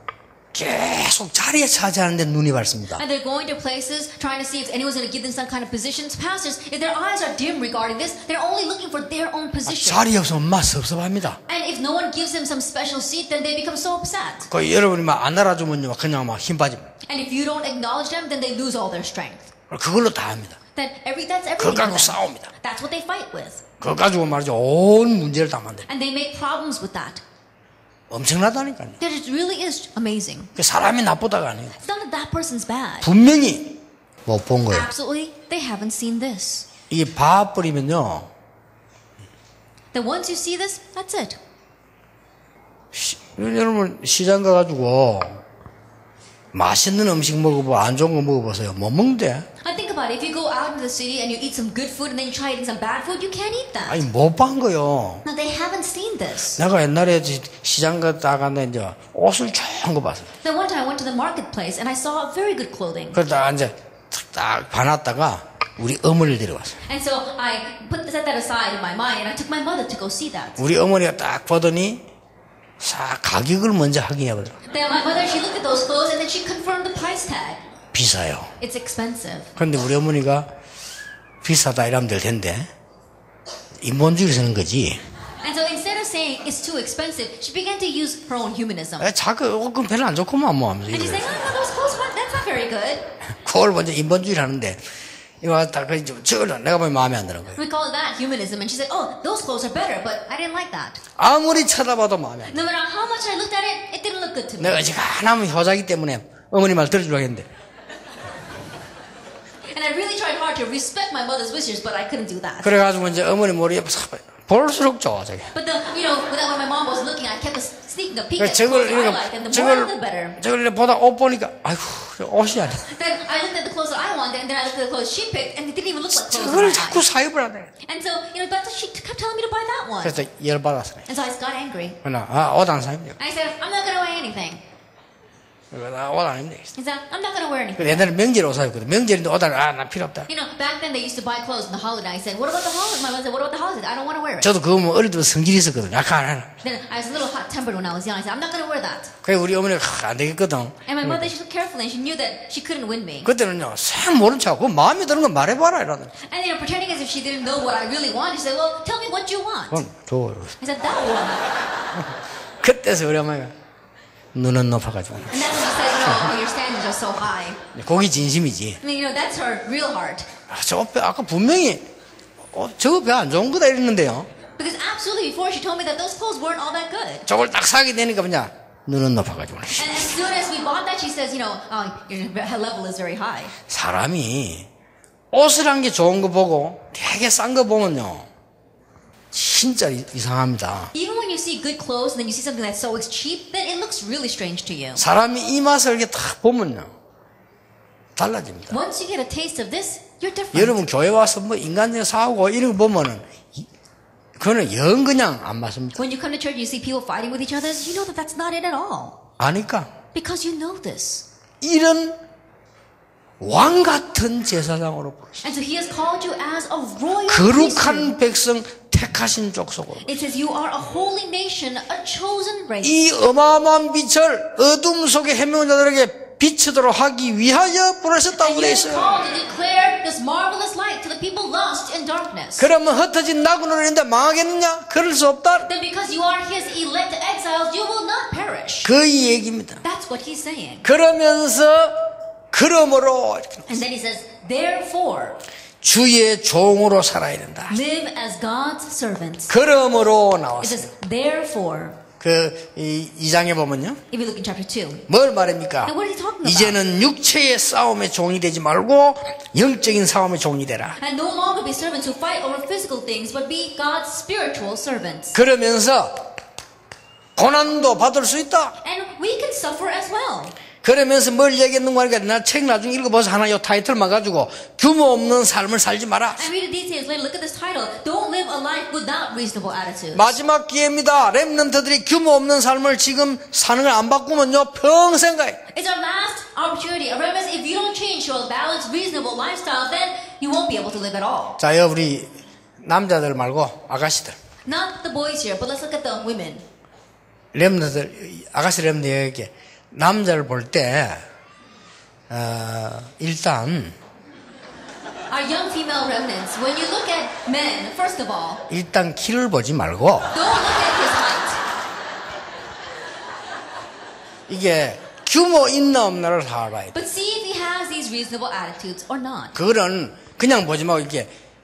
계속 자리에 차지하는데 눈이 밝습니다.
And they're going to places trying to see if anyone's going to give them some kind of positions. Pastors, if their eyes are dim regarding this, they're only looking for their own position.
자리 없으면 막 섭섭합니다.
And if no one gives them some special seat, then they become so upset.
그 여러분이 막 안 알아주면요. 그냥 막 힘 빠집니다.
And if you don't acknowledge them, then they lose all their strength.
그걸로 다 합니다.
That's everything.
그거
For
가지고
them.
싸웁니다.
That's what they fight with.
그거 가지고 말이죠. 온 문제를 다 만들어요.
And they make problems with that.
엄청나다니까요.
That it really is amazing.
그 사람이 나쁘다가 아니에요.
It's not that that person's bad.
분명히 못 본 거예요.
Absolutely, they haven't seen this.
이게 봐버리면요.
That once you see this, that's it.
여러분 시장 가가지고 맛있는 음식 먹어보고 안 좋은 거 먹어보세요. 못 먹는데.
I think about it. If you go out into the city and you eat some good food and then you try eating some bad food, you can't eat that.
아니 못 본 거요.
No, they haven't seen this.
내가 옛날에 시장 갔다가 이제 옷을 좋은 거 봤어요.
Then one time I went to the marketplace and I saw very good clothing.
그러다가 이제 딱 봐놨다가 우리 어머니를 데려왔어요.
And so I set that aside in my mind and I took my mother to go see that.
우리 어머니가 딱 보더니 가격을 먼저 확인해보더라고요.
Then my mother, she looked at those clothes and then she confirmed the price tag.
비싸요.
It's expensive.
그런데 우리 어머니가 비싸다 이러면 될 텐데 인본주의를 쓰는 거지.
And so instead of saying it's too expensive, she began to use her own humanism.
자꾸 그건 별로 안 좋구만 뭐 하면서
And she's
이거예요.
saying, oh, no, those clothes, that's not very good.
그걸 먼저 인본주의를 하는데 이거 딱 저걸 내가 보면 마음에 안 드는 거예요.
We call that humanism. And she said, oh, those clothes are better, but I didn't like that.
아무리 쳐다봐도 마음에 안 들어.
No matter how much I looked at it, it didn't look good to me.
내가 지금 하나면 효자기 때문에 어머니 말 들어주려고 했는데
And I really tried hard to respect my mother's wishes, but I couldn't do that.
그래가지고 이제 어머니 머리에 볼수록 좋아 저게.
But when my mom was looking, I kept sneaking a peek at the
저걸
clothes I liked, and the more I looked better.
저걸 보다 옷 보니까 아이고 옷이 아니야.
Then I looked at the clothes that I wanted, and then I looked at the clothes she picked, and it didn't even look like clothes
저걸
that I
자꾸
liked.
사입을 하네.
And so, but she kept telling me to buy that one.
그래서 열받았어요.
And so I got angry.
그러나 옷 안 사입니다.
I said, I'm not going to wear anything.
옷 안 입니다.
He said, I'm not going to wear anything.
옛날에 명절에 옷 사입거든. 명절인데 옷 안 나 필요 없다.
Back then they used to buy clothes on the holiday. I said, what about the holiday? My mother said, what about the holiday? I don't want to wear it.
저도 그거 뭐 어릴 때부터 성질이 있었거든. 약간 안 해라.
Then I was a little hot-tempered when I was young. I said, I'm not going to wear that.
그래 우리 어머니가 안 되겠거든.
And my mother, she looked carefully, and she knew that she couldn't win me.
그때는요, 생 모른 척하고 마음에 드는 거 말해봐라 이러더니.
And pretending as if she didn't know what I really want, she said, well, tell me what you want.
그건 좋아요.
I said, that one.
그때서 우리 어머니가 눈은 높아가지고.
And that's when she said, your standards are so high.
거기 진심이지.
I mean, that's her real heart.
저 배 아까 분명히 저거 배 안 좋은 거다 이랬는데요.
Because absolutely before she told me that those clothes weren't all that good.
저걸 딱 사게 되니까 뭐냐 눈은 높아가지고.
And as soon as we bought that, she says, your level is very high.
사람이 옷을 한 게 좋은 거 보고 되게 싼 거 보면요 진짜 이상합니다.
Even when you see good clothes and then you see something that's so cheap, then it looks really strange to you.
사람이 이 맛을 이렇게 딱 보면요 달라집니다.
Once you get a taste of this, you're different.
여러분 교회 와서 뭐 인간적인 사고고 이런 거 보면은 그거는 영 그냥 안 맞습니다.
When you come to church, you see people fighting with each other, you know that that's not it at all.
아니까
Because you know this.
이런 왕 같은 제사장으로 부르셨어요.
And so he has called you as a royal priesthood.
거룩한 백성 택하신 족속으로.
It says you are a holy nation, a chosen race.
이 어마어마한 빛을 어둠 속에 헤매는 자들에게 비추도록 하기 위하여 부르셨다고
And
되어
you are
있어요.
called to declare this marvelous light to the people lost in darkness.
그러면 흩어진 나그네를 있는데 망하겠느냐? 그럴 수 없다.
Then because you are his elect exiles, you will not perish.
그 얘기입니다.
That's what he's saying.
그러면서 그러므로 이렇게
And then he says, therefore,
주의 종으로 살아야 된다.
live as God's servants.
그러므로
It
나왔어요.
says, therefore,
이 2장에 보면요.
if you look in chapter 2.
뭘 말합니까?
And what is he talking about?
이제는 육체의 싸움의 종이 되지 말고 영적인 싸움의 종이 되라.
And no longer be servants who fight over physical things, but be God's spiritual servants.
그러면서 고난도 받을 수 있다.
And we can suffer as well.
그러면서 뭘 얘기했는가 하니까 나 책 나중에 읽어봐서 하나 요 타이틀만 가지고 규모 없는 삶을 살지 마라.
And read the details later. Look at this title. Don't live a life without reasonable attitudes.
마지막 기회입니다. 렘넌트들이 규모 없는 삶을 지금 사는 걸 안 바꾸면요 평생 가요.
It's our last opportunity. Remember, if you don't change to a balanced, reasonable lifestyle, then you won't be able to live at all.
자, 우리 남자들 말고 아가씨들.
Not the boys here, but let's look at the women.
렘넌트들, 아가씨 렘넌트에게 남자를 볼 때 일단
Our young female remnants, when you look at men, first of all,
일단 키를 보지 말고
don't look at his height.
이게 규모 있나 없나를 알아야 돼.
But see if he has these reasonable attitudes or not.
그거는 그냥 보지 말고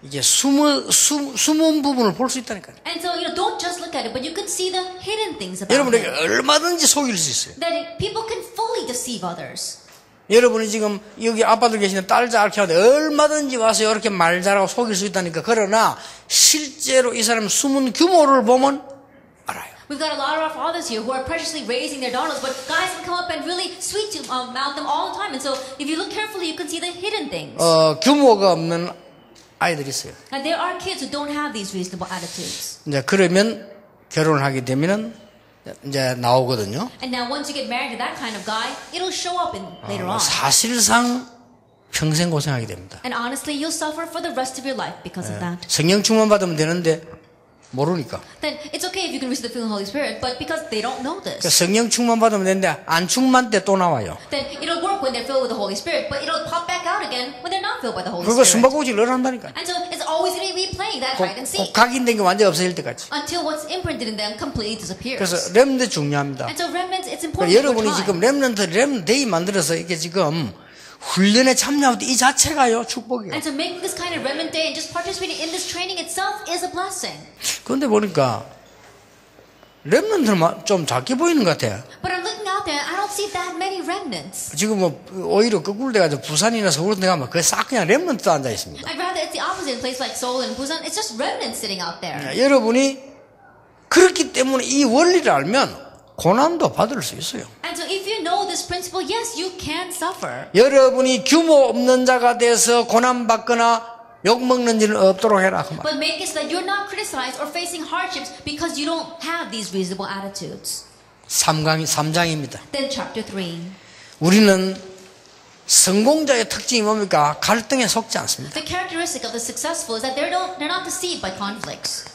이게 숨은 부분을 볼 수 있다니까요.
And so, don't just look at it, but you can see the hidden things about
여러분에게
him.
얼마든지 속일 수 있어요.
That people can fully deceive others.
여러분이 지금 여기 아빠들 계시는 딸 잘게 하는데 얼마든지 와서 이렇게 말 잘하고 속일 수 있다니까. 그러나 실제로 이 사람 숨은 규모를 보면 알아요.
We've got a lot of our fathers here who are preciously raising their daughters, but guys can come up and really sweet to mouth them all the time. And so, if you look carefully, you can see the hidden things.
규모가 없는 아이들이 있어요.
And there are kids who don't have these reasonable attitudes.
이제 그러면 결혼을 하게 되면은 이제 나오거든요.
And now, once you get married to that kind of guy, it'll show up later on.
사실상 평생 고생하게 됩니다.
And honestly, you'll suffer for the rest of your life because of that.
성령 충만 받으면 되는데 모르니까.
Then it's okay if you can receive the filling of the Holy Spirit, but because they don't know this.
성령 충만 받으면 되는데 안 충만 때 또 나와요.
Then it'll work when they're filled with the Holy Spirit, but it'll pop back out again when they're not filled by the Holy
그거
Spirit.
숨바꼭질 늘 한다니까.
And so it's always going to be playing that hide and seek
각인된 게 완전히 없어질 때까지.
until what's imprinted in them completely disappears.
그래서 렘넌트 중요합니다.
And so remnants, it's important for
여러분이
time.
지금 렘넌트데이 만들어서 이게 지금 훈련에 참여할 때 이 자체가요 축복이에요.
And so making this kind of remnant day and just participating in this training itself is a blessing.
그런데 보니까 렘넌트는 좀 작게 보이는 것 같아요.
But I'm looking out there, I don't see that many remnants.
지금 뭐 오히려 거꾸로 돼가지고 부산이나 서울 데 가면 거의 싹 그냥 렘넌트 앉아 있습니다.
I'd rather it's the opposite in places like Seoul and Busan. It's just remnants sitting out there.
여러분이 그렇기 때문에 이 원리를 알면 고난도 받을 수 있어요.
And so if you know this principle, yes, you can suffer.
여러분이 규모 없는 자가 돼서 고난받거나 욕먹는 일은 없도록 해라. 그 말.
But make it so that you're not criticized or facing hardships because you don't have these reasonable attitudes.
3장입니다.
Then chapter 3.
우리는 성공자의 특징이 뭡니까? 갈등에 속지 않습니다.
The characteristic of the successful is that they're not deceived by conflicts.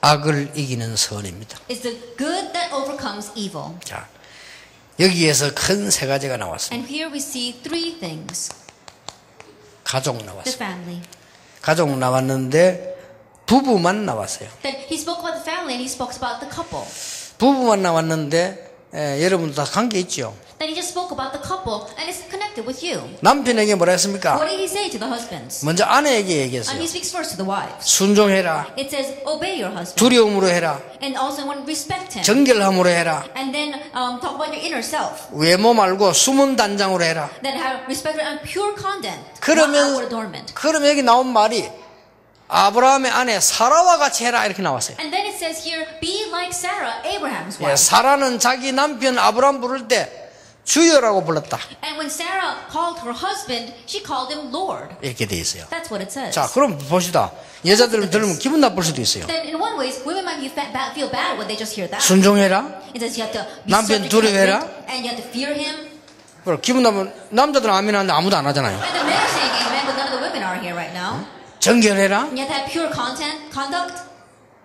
악을 이기는 선입니다.
It's the good that overcomes evil.
자, 여기에서 큰 세 가지가 나왔습니다.
And here we see three things.
가족
The
나왔어요.
family.
가족 나왔는데 부부만 나왔어요.
Then he spoke about the family and he spoke about the couple.
부부만 나왔는데 여러분도 다 관계 있죠.
Then he just spoke about the couple and it's connected with you.
남편에게 뭐라 했습니까?
What did he say to the husbands?
먼저 아내에게
And
얘기했어요.
he speaks first to the wives.
순종해라.
It says, obey your husband.
두려움으로 해라.
And also want to respect him.
정결함으로 해라.
And then talk about your inner self.
외모 말고 숨은 단장으로 해라.
Then have respect and pure content. Not
그러면
outward adornment.
여기 나온 말이 아브라함의 아내 사라와 같이 해라 이렇게 나왔어요.
And then it says here, be like Sarah, Abraham's
예,
wife.
사라는 자기 남편 아브라함 부를 때 주여라고 불렀다.
And when Sarah called her husband, she called him Lord.
이렇게 돼 있어요.
That's what it says.
자, 그럼 봅시다. 여자들은 들으면 기분 나쁠 수도 있어요.
Then in one way, women might feel bad when they just hear that.
순종해라.
It says you have to be
남편
subject to your
두려워해라.
husband, and you have to fear him.
그럼 기분 나면 남자들은 아멘 하는데 아무도 안 하잖아요.
And the men are saying amen, but none of the women are here right now.
정결해라.
And you have to have pure conduct.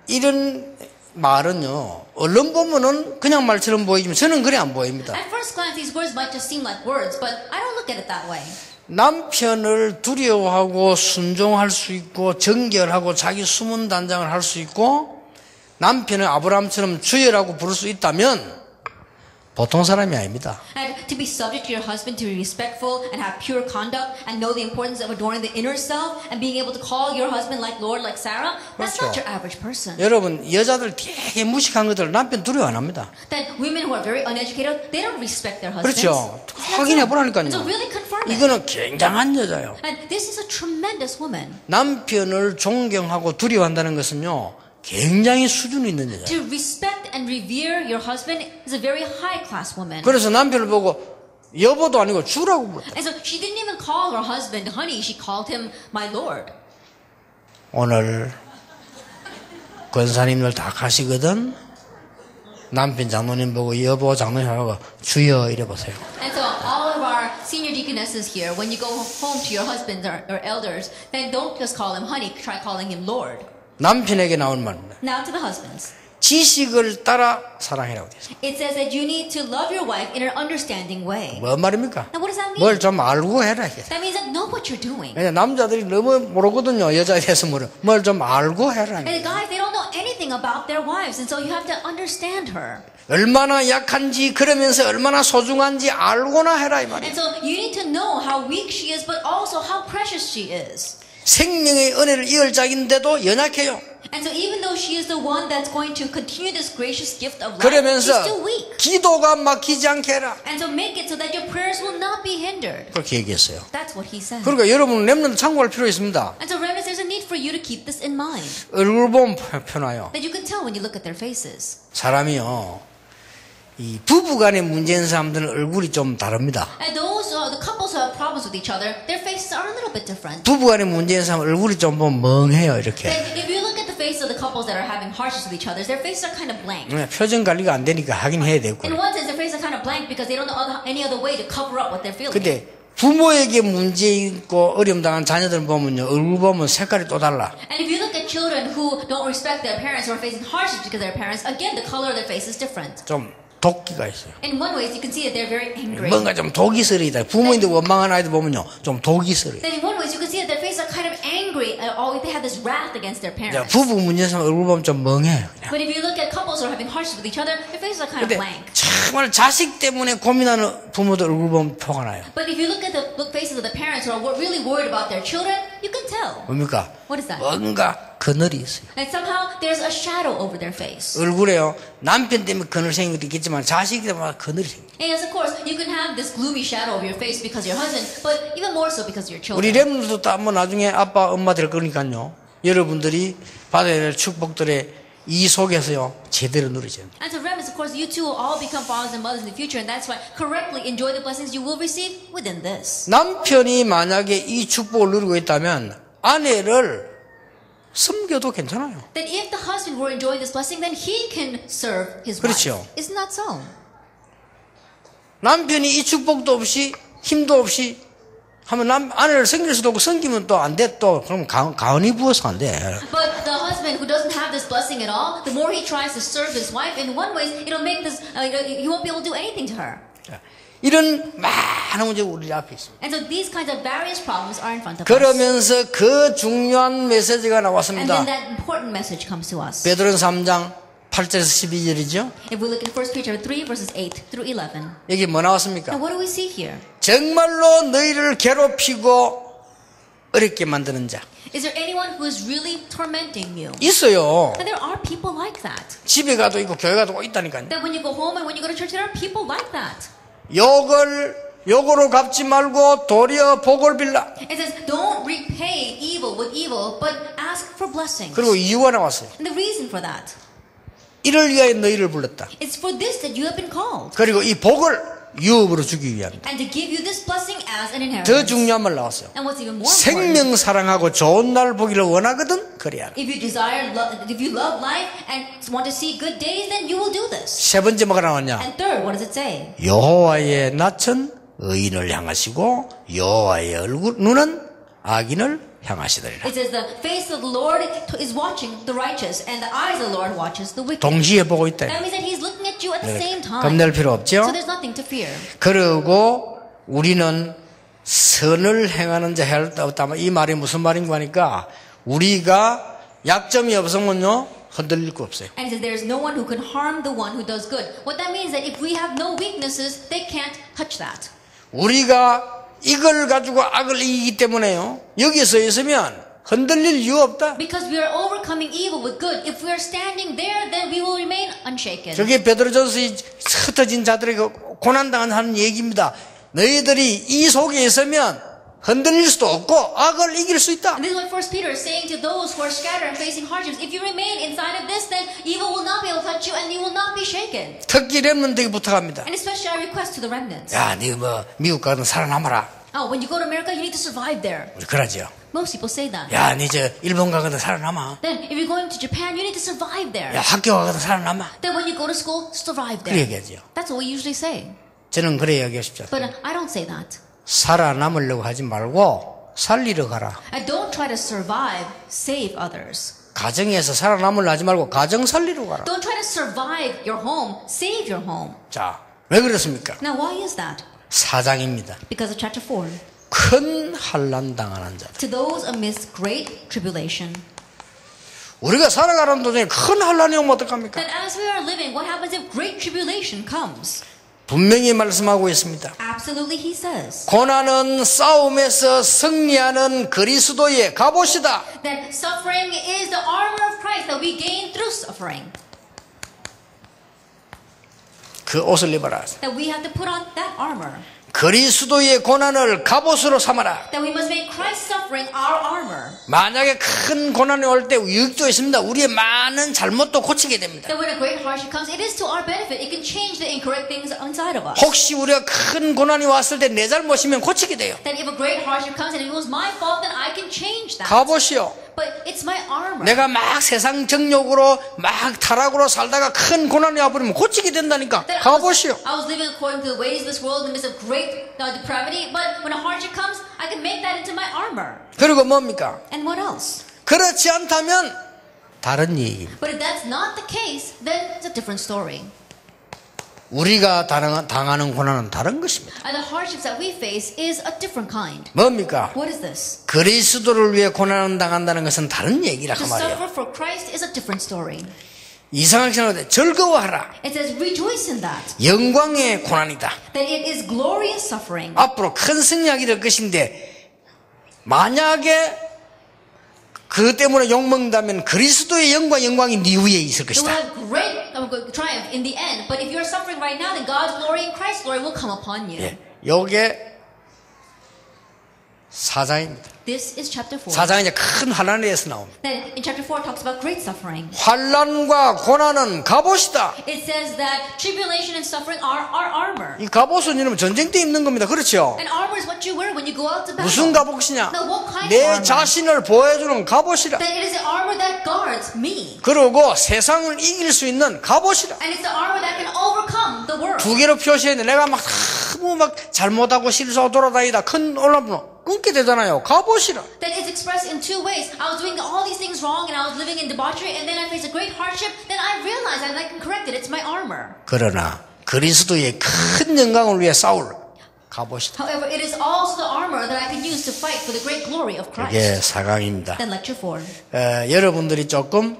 이런 말은요, 얼른 보면은 그냥 말처럼 보이지만 저는 그래 안 보입니다.
At first glance, these words might just seem like words, but I don't look at it that way.
남편을 두려워하고 순종할 수 있고 정결하고 자기 숨은 단장을 할 수 있고 남편을 아브라함처럼 주여라고 부를 수 있다면 보통 사람이 아닙니다.
And to be subject to your husband, to be respectful and have pure conduct and know the importance of adorning the inner self and being able to call your husband like Lord, like Sarah, that's not your average person.
여러분, 여자들 되게 무식한 것들 남편 두려워 안 합니다.
That women who are very uneducated, they don't respect their husbands.
그렇죠. 확인해 보라니까요.
So really confirm it.
이거는 굉장한 여자예요.
And this is a tremendous woman.
남편을 존경하고 두려워한다는 것은요, 굉장히 수준 있는 여자예요.
To respect and revere your husband is a very high-class woman.
그래서 남편을 보고 여보도 아니고 주라고 불렀다.
And so she didn't even call her husband honey, she called him my lord.
오늘 권사님들 다 가시거든. 남편 장로님 보고 여보 장로님 하고 주여 이래 보세요.
And so all of our senior deaconesses here, when you go home to your husbands or elders, then don't just call him honey, try calling him lord.
남편에게 나온 말입니다.
Now to the husbands.
지식을 따라 사랑해라고 되어 있어요.
It says that you need to love your wife in an understanding way.
뭔 말입니까?
Now what does that mean?
뭘 좀 알고 해라.
That means that know what you're doing.
왜냐 남자들이 너무 모르거든요. 여자에 대해서 뭘 좀 알고 해라.
And the guys, they don't know anything about their wives, and so you have to understand her.
얼마나 약한지 그러면서 얼마나 소중한지 알고나 해라 이 말이에요.
And so you need to know how weak she is, but also how precious she is.
생명의 은혜를 이을 자인데도 연약해요.
And so even though she is the one that's going to continue this gracious gift of life, she's
그러면서
still weak.
기도가 막히지 않게 해라.
And so make it so that your prayers will not be hindered.
그렇게 얘기했어요.
That's what he said.
그러니까 여러분 렘넌트 참고할 필요 있습니다.
And so remember, there's a need for you to keep this in mind.
얼굴 보면 편해요.
That you can tell when you look at their faces.
사람이요. 이 부부간의 문제인 사람들은 얼굴이 좀 다릅니다.
And those, the couples who have problems with each other, their faces are a little bit different.
부부간의 문제인 사람 얼굴이 좀 보면 멍해요 이렇게.
Then if you look at the face of the couples that are having harshness with each other, their faces are kind of blank.
표정 관리가 안 되니까 하긴 해야 되고.
In one sense, their faces are kind of blank because they don't know any other way to cover up what they're feeling.
근데 부모에게 문제 있고 어려움 당한 자녀들 보면요 얼굴 보면 색깔이 또 달라.
And if you look at children who don't respect their parents or are facing harshness because of their parents, again, the color of their face is different.
좀 도끼가 있어요.
In one way, you can see that they're very angry.
뭔가 좀 독이스러이다. 부모인데 원망한 아이들 보면요 좀 독이스러요.
Then in one way, you can see that their faces are kind of angry. Always they have this wrath against their parents.
부부 문제인 사람 얼굴 보면 좀 멍해요. 그냥.
But if you look at couples who are having harshness with each other, their faces are kind of
근데
blank.
정말 자식 때문에 고민하는 부모들 얼굴 보면 표가 나요.
But if you look at the faces of the parents who are really worried about their children, you can tell.
뭡니까?
What is that?
뭔가 그늘이 있어요.
And somehow there's a shadow over their face.
얼굴에요 남편 때문에 그늘 생긴 것도 있겠지만 자식 때문에 그늘이 생겨요.
And yes, of course, you can have this gloomy shadow over your face because of your husband, but even more so because of your
우리
children.
렘들도 다 뭐 나중에 아빠 엄마 될 거니까요. 여러분들이 받아야 될 축복들의 이 속에서요 제대로 누리죠.
And so remnants, of course, you two will all become fathers and mothers in the future, and that's why correctly enjoy the blessings you will receive within this.
남편이 만약에 이 축복을 누리고 있다면 아내를 섬겨도 괜찮아요.
That if the husband were enjoying this blessing, then he can serve his
그렇죠.
wife. Isn't that so?
남편이 이 축복도 없이 힘도 없이 하면 아내를 섬길 수도 없고 섬기면 또 안 돼. 또 그럼 가은이 부어서 안 돼.
But the husband who doesn't have this blessing at all, the more he tries to serve his wife, in one way, it'll make this, he won't be able to do anything to her.
이런 많은 문제가 우리 앞에 있습니다.
And so these kinds of various problems are in front of us.
그러면서 그 중요한 메시지가
And
나왔습니다.
then that important message comes to us.
베드로는 3장 8절에서 12절이죠.
If we look in 1 Peter 3 verses 8 through 11.
여기 뭐 나왔습니까?
Now what do we see here?
정말로 너희를 괴롭히고 어렵게 만드는 자
Is there anyone who is really tormenting you?
있어요.
And there are people like that.
집에 가도 있고 교회 가도 있다니까요.
That when you go home and when you go to church, there are people like that.
욕으로 갚지 말고 도리어 복을 빌라.
It says, don't repay evil with evil, but ask for blessings.
그리고 이유가 나왔어요.
And the reason for that,
이를 위하여 너희를 불렀다.
it's for this that you have been called.
그리고 이 복을 유업으로 주기 위함이다.
and to give you this blessing as an
더
inheritance.
중요한 말 나왔어요.
And what's even more important,
생명 사랑하고 좋은 날 보기를 원하거든 그래야.
if you love life and want to see good days, then you will do this.
세 번째 뭐가 나왔냐?
And third, what does it say?
여호와의 낯은 의인을 향하시고 여호와의 눈은 악인을 향하시더니라.
It says the face of the Lord is watching the righteous, and the eyes of the Lord watches the wicked.
동시에 보고 있다.
That means that He's looking at you at the same time.
겁낼 필요 없죠.
So there's nothing to fear.
그리고 우리는 선을 행하는 자 해야 없다. 이 말이 무슨 말인가 하니까 우리가 약점이 없으면요 흔들릴 거 없어요.
And it says there's no one who can harm the one who does good. What that means is that if we have no weaknesses, they can't touch that.
우리가 이걸 가지고 악을 이기기 때문에요. 여기서 있으면 흔들릴 이유 없다.
Because we are overcoming evil with good. If we are standing there, then we will remain unshaken.
저게 베드로전서 흩어진 자들에게 고난당하는 얘기입니다. 너희들이 이 속에 있으면 흔들릴 수도 없고 악을 이길 수 있다.
And this is what 1 Peter is saying to those who are scattered and facing hardships. If you remain inside of this, then evil will not be able to touch you and you will not be shaken.
특히 렘넌트에게 부탁합니다.
And especially I request to the remnants.
야, 네 뭐 미국 가든 살아남아라.
Oh, when you go to America, you need to survive there.
우리 그러죠.
Most people say that.
야, 네 저 일본 가거든 살아남아.
Then if you're going to Japan, you need to survive there.
야, 학교 가거든 살아남아.
Then when you go to school, survive
그래
there.
얘기하죠.
That's what we usually say.
저는 그래 얘기하고 싶지 않아요.
But I don't say that.
살아남으려고 하지 말고 살리러 가라.
I don't try to survive, save others.
가정에서 살아남으려 하지 말고 가정 살리러 가라.
Don't try to survive your home, save your home.
자, 왜 그렇습니까?
Now, why is that?
4장입니다.
Because of chapter 4.
큰 환난 당하는 자.
To those amidst great tribulation.
우리가 살아가는 도중에 큰 환난이 오면 어떡합니까?
Then as we are living, what happens if great tribulation comes?
분명히 말씀하고 있습니다.
Absolutely, he says.
고난은 싸움에서 승리하는 그리스도의 갑옷이다.
That suffering is the armor of Christ that we gain through suffering.
그 옷을 입어라.
That we have to put on that armor.
그리스도의 고난을 갑옷으로 삼아라.
That we must make Christ's suffering our armor.
만약에 큰 고난이 올 때 유익도 있습니다. 우리의 많은 잘못도 고치게 됩니다.
That when a great hardship comes, it is to our benefit. It can change the incorrect things inside of us.
혹시 우리가 큰 고난이 왔을 때 내 잘못이면 고치게 돼요.
That if a great hardship comes and it was my fault, then I can change that.
갑옷이요.
But it's my armor.
내가 막 세상 정욕으로 막 타락으로 살다가 큰 고난이 와버리면 고치게 된다니까. 갑옷이요.
I was living according to the ways of this world in the midst of great depravity, but when a hardship comes, I can make that into my armor.
그리고 뭡니까?
And what else?
그렇지 않다면 다른 얘기입니다.
But if that's not the case, then it's a different story.
우리가 당하는 고난은 다른 것입니다.
And the hardships that we face is a different kind.
뭡니까?
What is this?
그리스도를 위해 고난을 당한다는 것은 다른 얘기라 그
To
말이에요.
suffer for Christ is a different story.
이상하게 생각하는데 즐거워하라.
It says, rejoice in that.
영광의 고난이다.
That it is glorious suffering.
앞으로 큰 승리하게 될 것인데 만약에 그 때문에 욕먹는다면 그리스도의 영광이 네 위에 있을
You will
것이다.
have great triumph in the end. But if you're suffering right now, then God's glory and Christ's glory will come upon you.
예, 요게 4장입니다.
This is chapter 4.
4장은 이제 큰 환난에 대해서 나옵니다.
Then in chapter 4 talks about great suffering.
환난과 고난은 갑옷이다.
It says that tribulation and suffering are our armor.
이 갑옷은 이러면 전쟁 때 입는 겁니다. 그렇죠?
And armor is what you wear when you go out to battle.
무슨 갑옷이냐?
Now, what kind of
내
armor?
자신을 보호해주는 갑옷이라.
That it is the armor that guards me.
그리고 세상을 이길 수 있는 갑옷이라.
And it's the armor that can overcome the world.
두 개로 표시했는데 내가 막 너무 막 잘못하고 실수하고 돌아다니다 큰 올라보면 끊게 되잖아요. 갑옷이라.
That is expressed in two ways. I was doing all these things wrong and I was living in debauchery and then I faced a great hardship. Then I realized that I can correct it. It's my armor.
그러나 그리스도의 큰 영광을 위해 싸울 갑옷이다.
However, it is also the armor that I can use to fight for the great glory of Christ.
이게 4강입니다.
Then lecture 4.
여러분들이 조금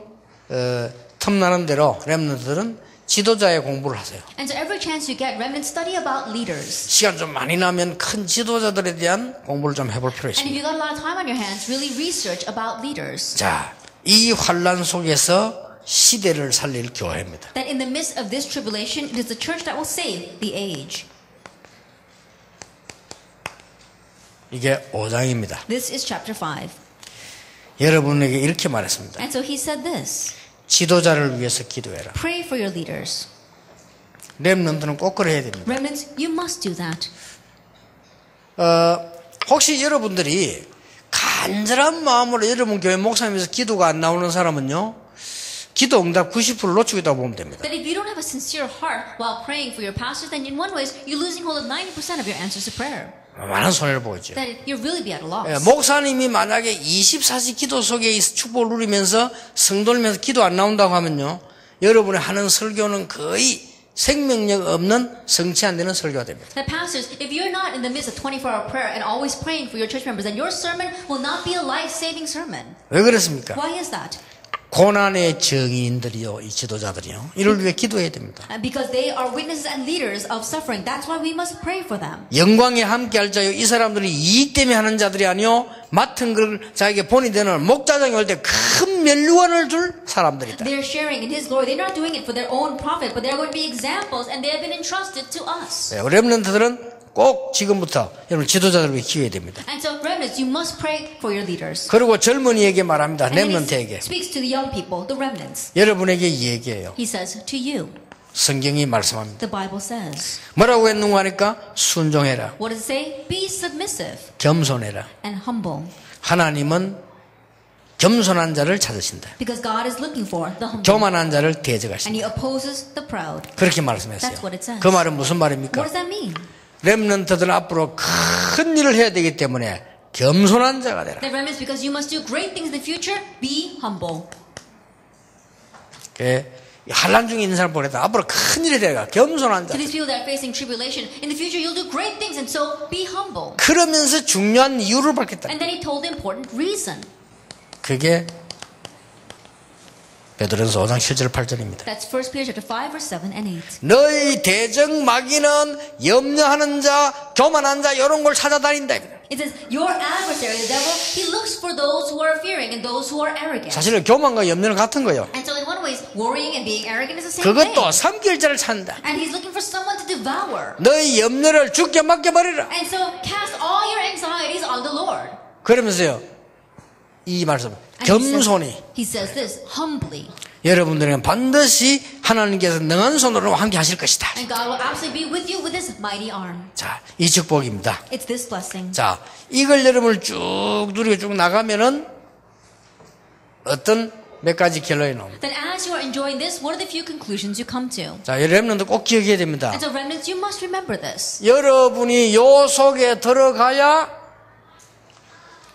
틈나는 대로 렘넌트들은 지도자의 공부를 하세요.
And so every chance you get, remnants study about leaders.
시간 좀 많이 나면 큰 지도자들에 대한 공부를 좀 해볼 필요가
And if
있습니다.
you got a lot of time on your hands, really research about leaders.
자, 이 환란 속에서 시대를 살릴 교회입니다.
That in the midst of this tribulation, it is the church that will save the age.
이게 5장입니다.
This is chapter 5.
여러분에게 이렇게 말했습니다.
And so he said this.
지도자를 위해서 기도해라.
Pray for your leaders.
렘넌트는 꼭 그래야 됩니다.
Remnants, you must do that.
혹시 여러분들이 간절한 마음으로 여러분 교회 목사님에서 기도가 안 나오는 사람은요, 기도 응답 90% 놓치고 있다고 보면 됩니다.
That if you don't have a sincere heart while praying for your pastors, then in one way you're losing hold of 90% of your answers to prayer.
많은 손해를 보죠.
That you'll really be at a loss.
목사님이 만약에 24시 기도 속에 축복을 누리면서 성도면서 기도 안 나온다고 하면요, 여러분이 하는 설교는 거의 생명력 없는 성취 안 되는 설교가 됩니다.
That pastors, if you're not in the midst of 24-hour prayer and always praying for your church members, then your sermon will not be a life-saving sermon.
왜 그렇습니까?
Why is that?
고난의 정의인들이요, 이 지도자들이요, 이를 위해 기도해야 됩니다.
Because they are witnesses and leaders of suffering. That's why we must pray for them.
영광에 함께할 자요, 이 사람들이 이익 때문에 하는 자들이 아니요, 맡은 걸 자에게 본이 되는 목자장이 올 때 큰 면류관을 줄 사람들이다.
They're sharing in His glory. They're not doing it for their own profit, but they're going to be examples, and they have been entrusted to us.
렘넌트들은 꼭 지금부터 여러분 지도자들을 위해 기도해야 됩니다.
And so, remnants, you must pray for your leaders.
그리고 젊은이에게 말합니다.
And then
렘넌트에게.
He speaks to the young people, the remnants.
여러분에게 얘기해요.
He says to you,
성경이 말씀합니다.
the Bible says.
뭐라고 했는가 하니까 순종해라,
What does it say? Be submissive
겸손해라.
and humble.
하나님은 겸손한 자를 찾으신다.
Because God is looking for the humble.
교만한 자를
And
대적하신다.
He opposes the proud.
그렇게 말씀했어요.
That's what it says.
그 말은 무슨
What
말입니까?
does that mean?
렘넌트들은 앞으로 큰 일을 해야 되기 때문에 겸손한 자가 되라.
The remnants, because you must do great things in the future, be humble.
환난 중에 있는 사람 보내다 앞으로 큰 일이 되라. 겸손한 자.
To these people that are facing tribulation, in the future you'll do great things, and so be humble.
그러면서 중요한 이유를 밝혔다.
And then He told the important reason.
그게 베드로전서 5장 7절 8절입니다.
That's 1 Peter chapter 5, verse 7 and 8.
너희 대적 마귀는 염려하는 자, 교만한 자 이런 걸 찾아다닌다.
It says, your adversary, the devil, he looks for those who are fearing and those who are arrogant.
사실은 교만과 염려는 같은 거예요.
And so in one way, worrying and being arrogant is the same thing.
그것도 삼킬 자를 찾는다.
And he's looking for someone to devour.
너희 염려를 주께 맡겨버리라.
And so cast all your anxieties on the Lord.
그러면서요, 이 말씀 겸손히
He says this, humbly.
여러분들은 반드시 하나님께서 능한 손으로 함께 하실 것이다.
And God will absolutely be with you with His mighty arm.
자, 이 축복입니다.
It's this blessing.
자, 이걸 여러분을 쭉 누리고 쭉 나가면은 어떤 몇 가지 결론이 나옵니다.
Then as you are enjoying this, what are the few conclusions you come to?
자, 여러분들 꼭 기억해야 됩니다.
And so remnants, you must remember this.
여러분이 요 속에 들어가야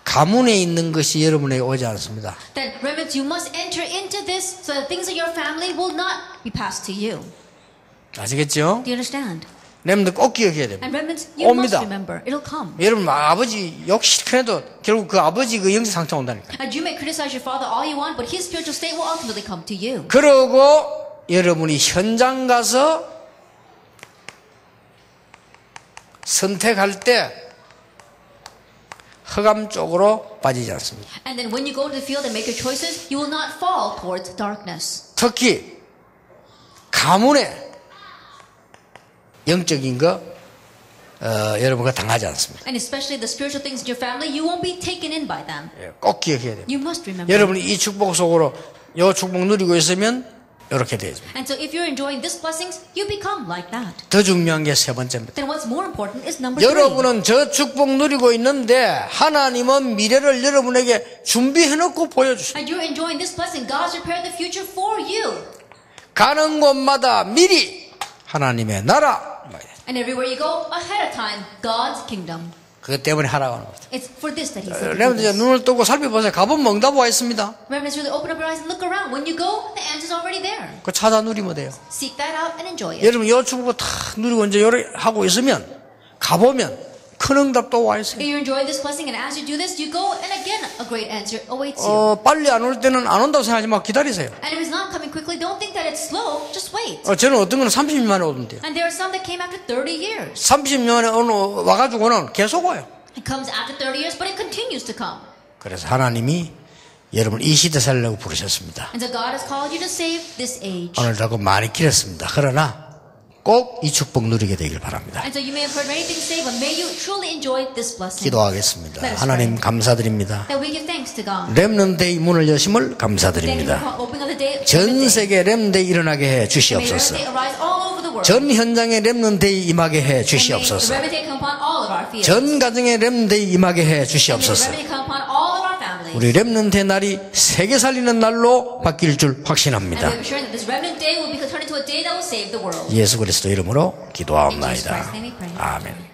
가문에 있는 것이 여러분에게 오지 않습니다.
That remnants, you must enter into this so that things of your family will not be passed to you.
아시겠죠?
Do you understand?
여러분들 꼭 기억해야 됩니다.
And remnants, you must
옵니다.
remember. It'll come.
여러분 아버지 욕 실컷해도 결국 그 아버지 그 영적 상처 온다니까.
And you may criticize your father all you want, but his spiritual state will ultimately come to you.
그러고 여러분이 현장 가서 선택할 때 흑암 쪽으로 빠지지 않습니다.
And then when you go to the field and make your choices, you will not fall towards darkness.
특히 가문에 영적인 거 여러분과 당하지 않습니다.
And especially the spiritual things in your family, you won't be taken in by them.
꼭 기억해야 돼요.
You must remember.
여러분이 이 축복 속으로 이 축복 누리고 있으면 이렇게 되죠.
And so if you're enjoying these blessings, you become like that.
더 중요한 게 세 번째입니다.
Then what's more important is number 3.
여러분은 저 축복 누리고 있는데 하나님은 미래를 여러분에게 준비해놓고 보여주십니다.
And you're enjoying this blessing. God's prepared the future for you.
가는 곳마다 미리 하나님의 나라.
And everywhere you go, ahead of time, God's kingdom.
그것 때문에 하라고 하는 거죠.
It's for this that He said.
여러분들 눈을 뜨고 살펴보세요. 가보면 응답와 있습니다.
Remember, really open up your eyes and look around. When you go, the answer's already there.
그 찾아 누리면 돼요.
Seek that out and enjoy it.
여러분 이 축복을 다 누리고 이제 요래 하고 있으면 가보면 큰 응답도 와 있어요.
If you're enjoying this blessing, and as you do this, you go, and again, a great answer awaits you.
빨리 안 올 때는 안 온다고 생각하지 마. 기다리세요.
And if it's not coming quickly, don't think that it's slow. Just wait.
저는 어떤 거는 30년 만에 오던데요.
And there are some that came after 30 years.
30년 만에 와가지고는 계속 와요.
It comes after 30 years, but it continues to come.
그래서 하나님이 여러분 이 시대 살려고 부르셨습니다.
And so God has called you to save this age.
오늘도 많이 길었습니다. 그러나 꼭 이 축복 누리게 되길 바랍니다.
And so you may have heard many things say, but may you truly enjoy this blessing.
기도하겠습니다. 하나님 감사드립니다.
That we give thanks to God.
렘넌트의 문을 여심을
Thank you
감사드립니다.
for opening up the day.
전 세계 렘넌트 일어나게 해
May
주시옵소서.
remnant arise all over the the world.
전 현장의 렘넌트에 임하게 해
And may the
주시옵소서.
remnant day come upon all of our fields.
전 가정의 렘넌트에 임하게 해
And may the
주시옵소서.
remnant come upon all of our families.
우리 렘넌트의 날이 세계 살리는 날로 바뀔 줄
And
확신합니다.
we are sure that this remnant day will be turned into a day that will save the world.
예수 그리스도 이름으로
In Jesus
기도하옵나이다.
Christ's name we pray.
아멘.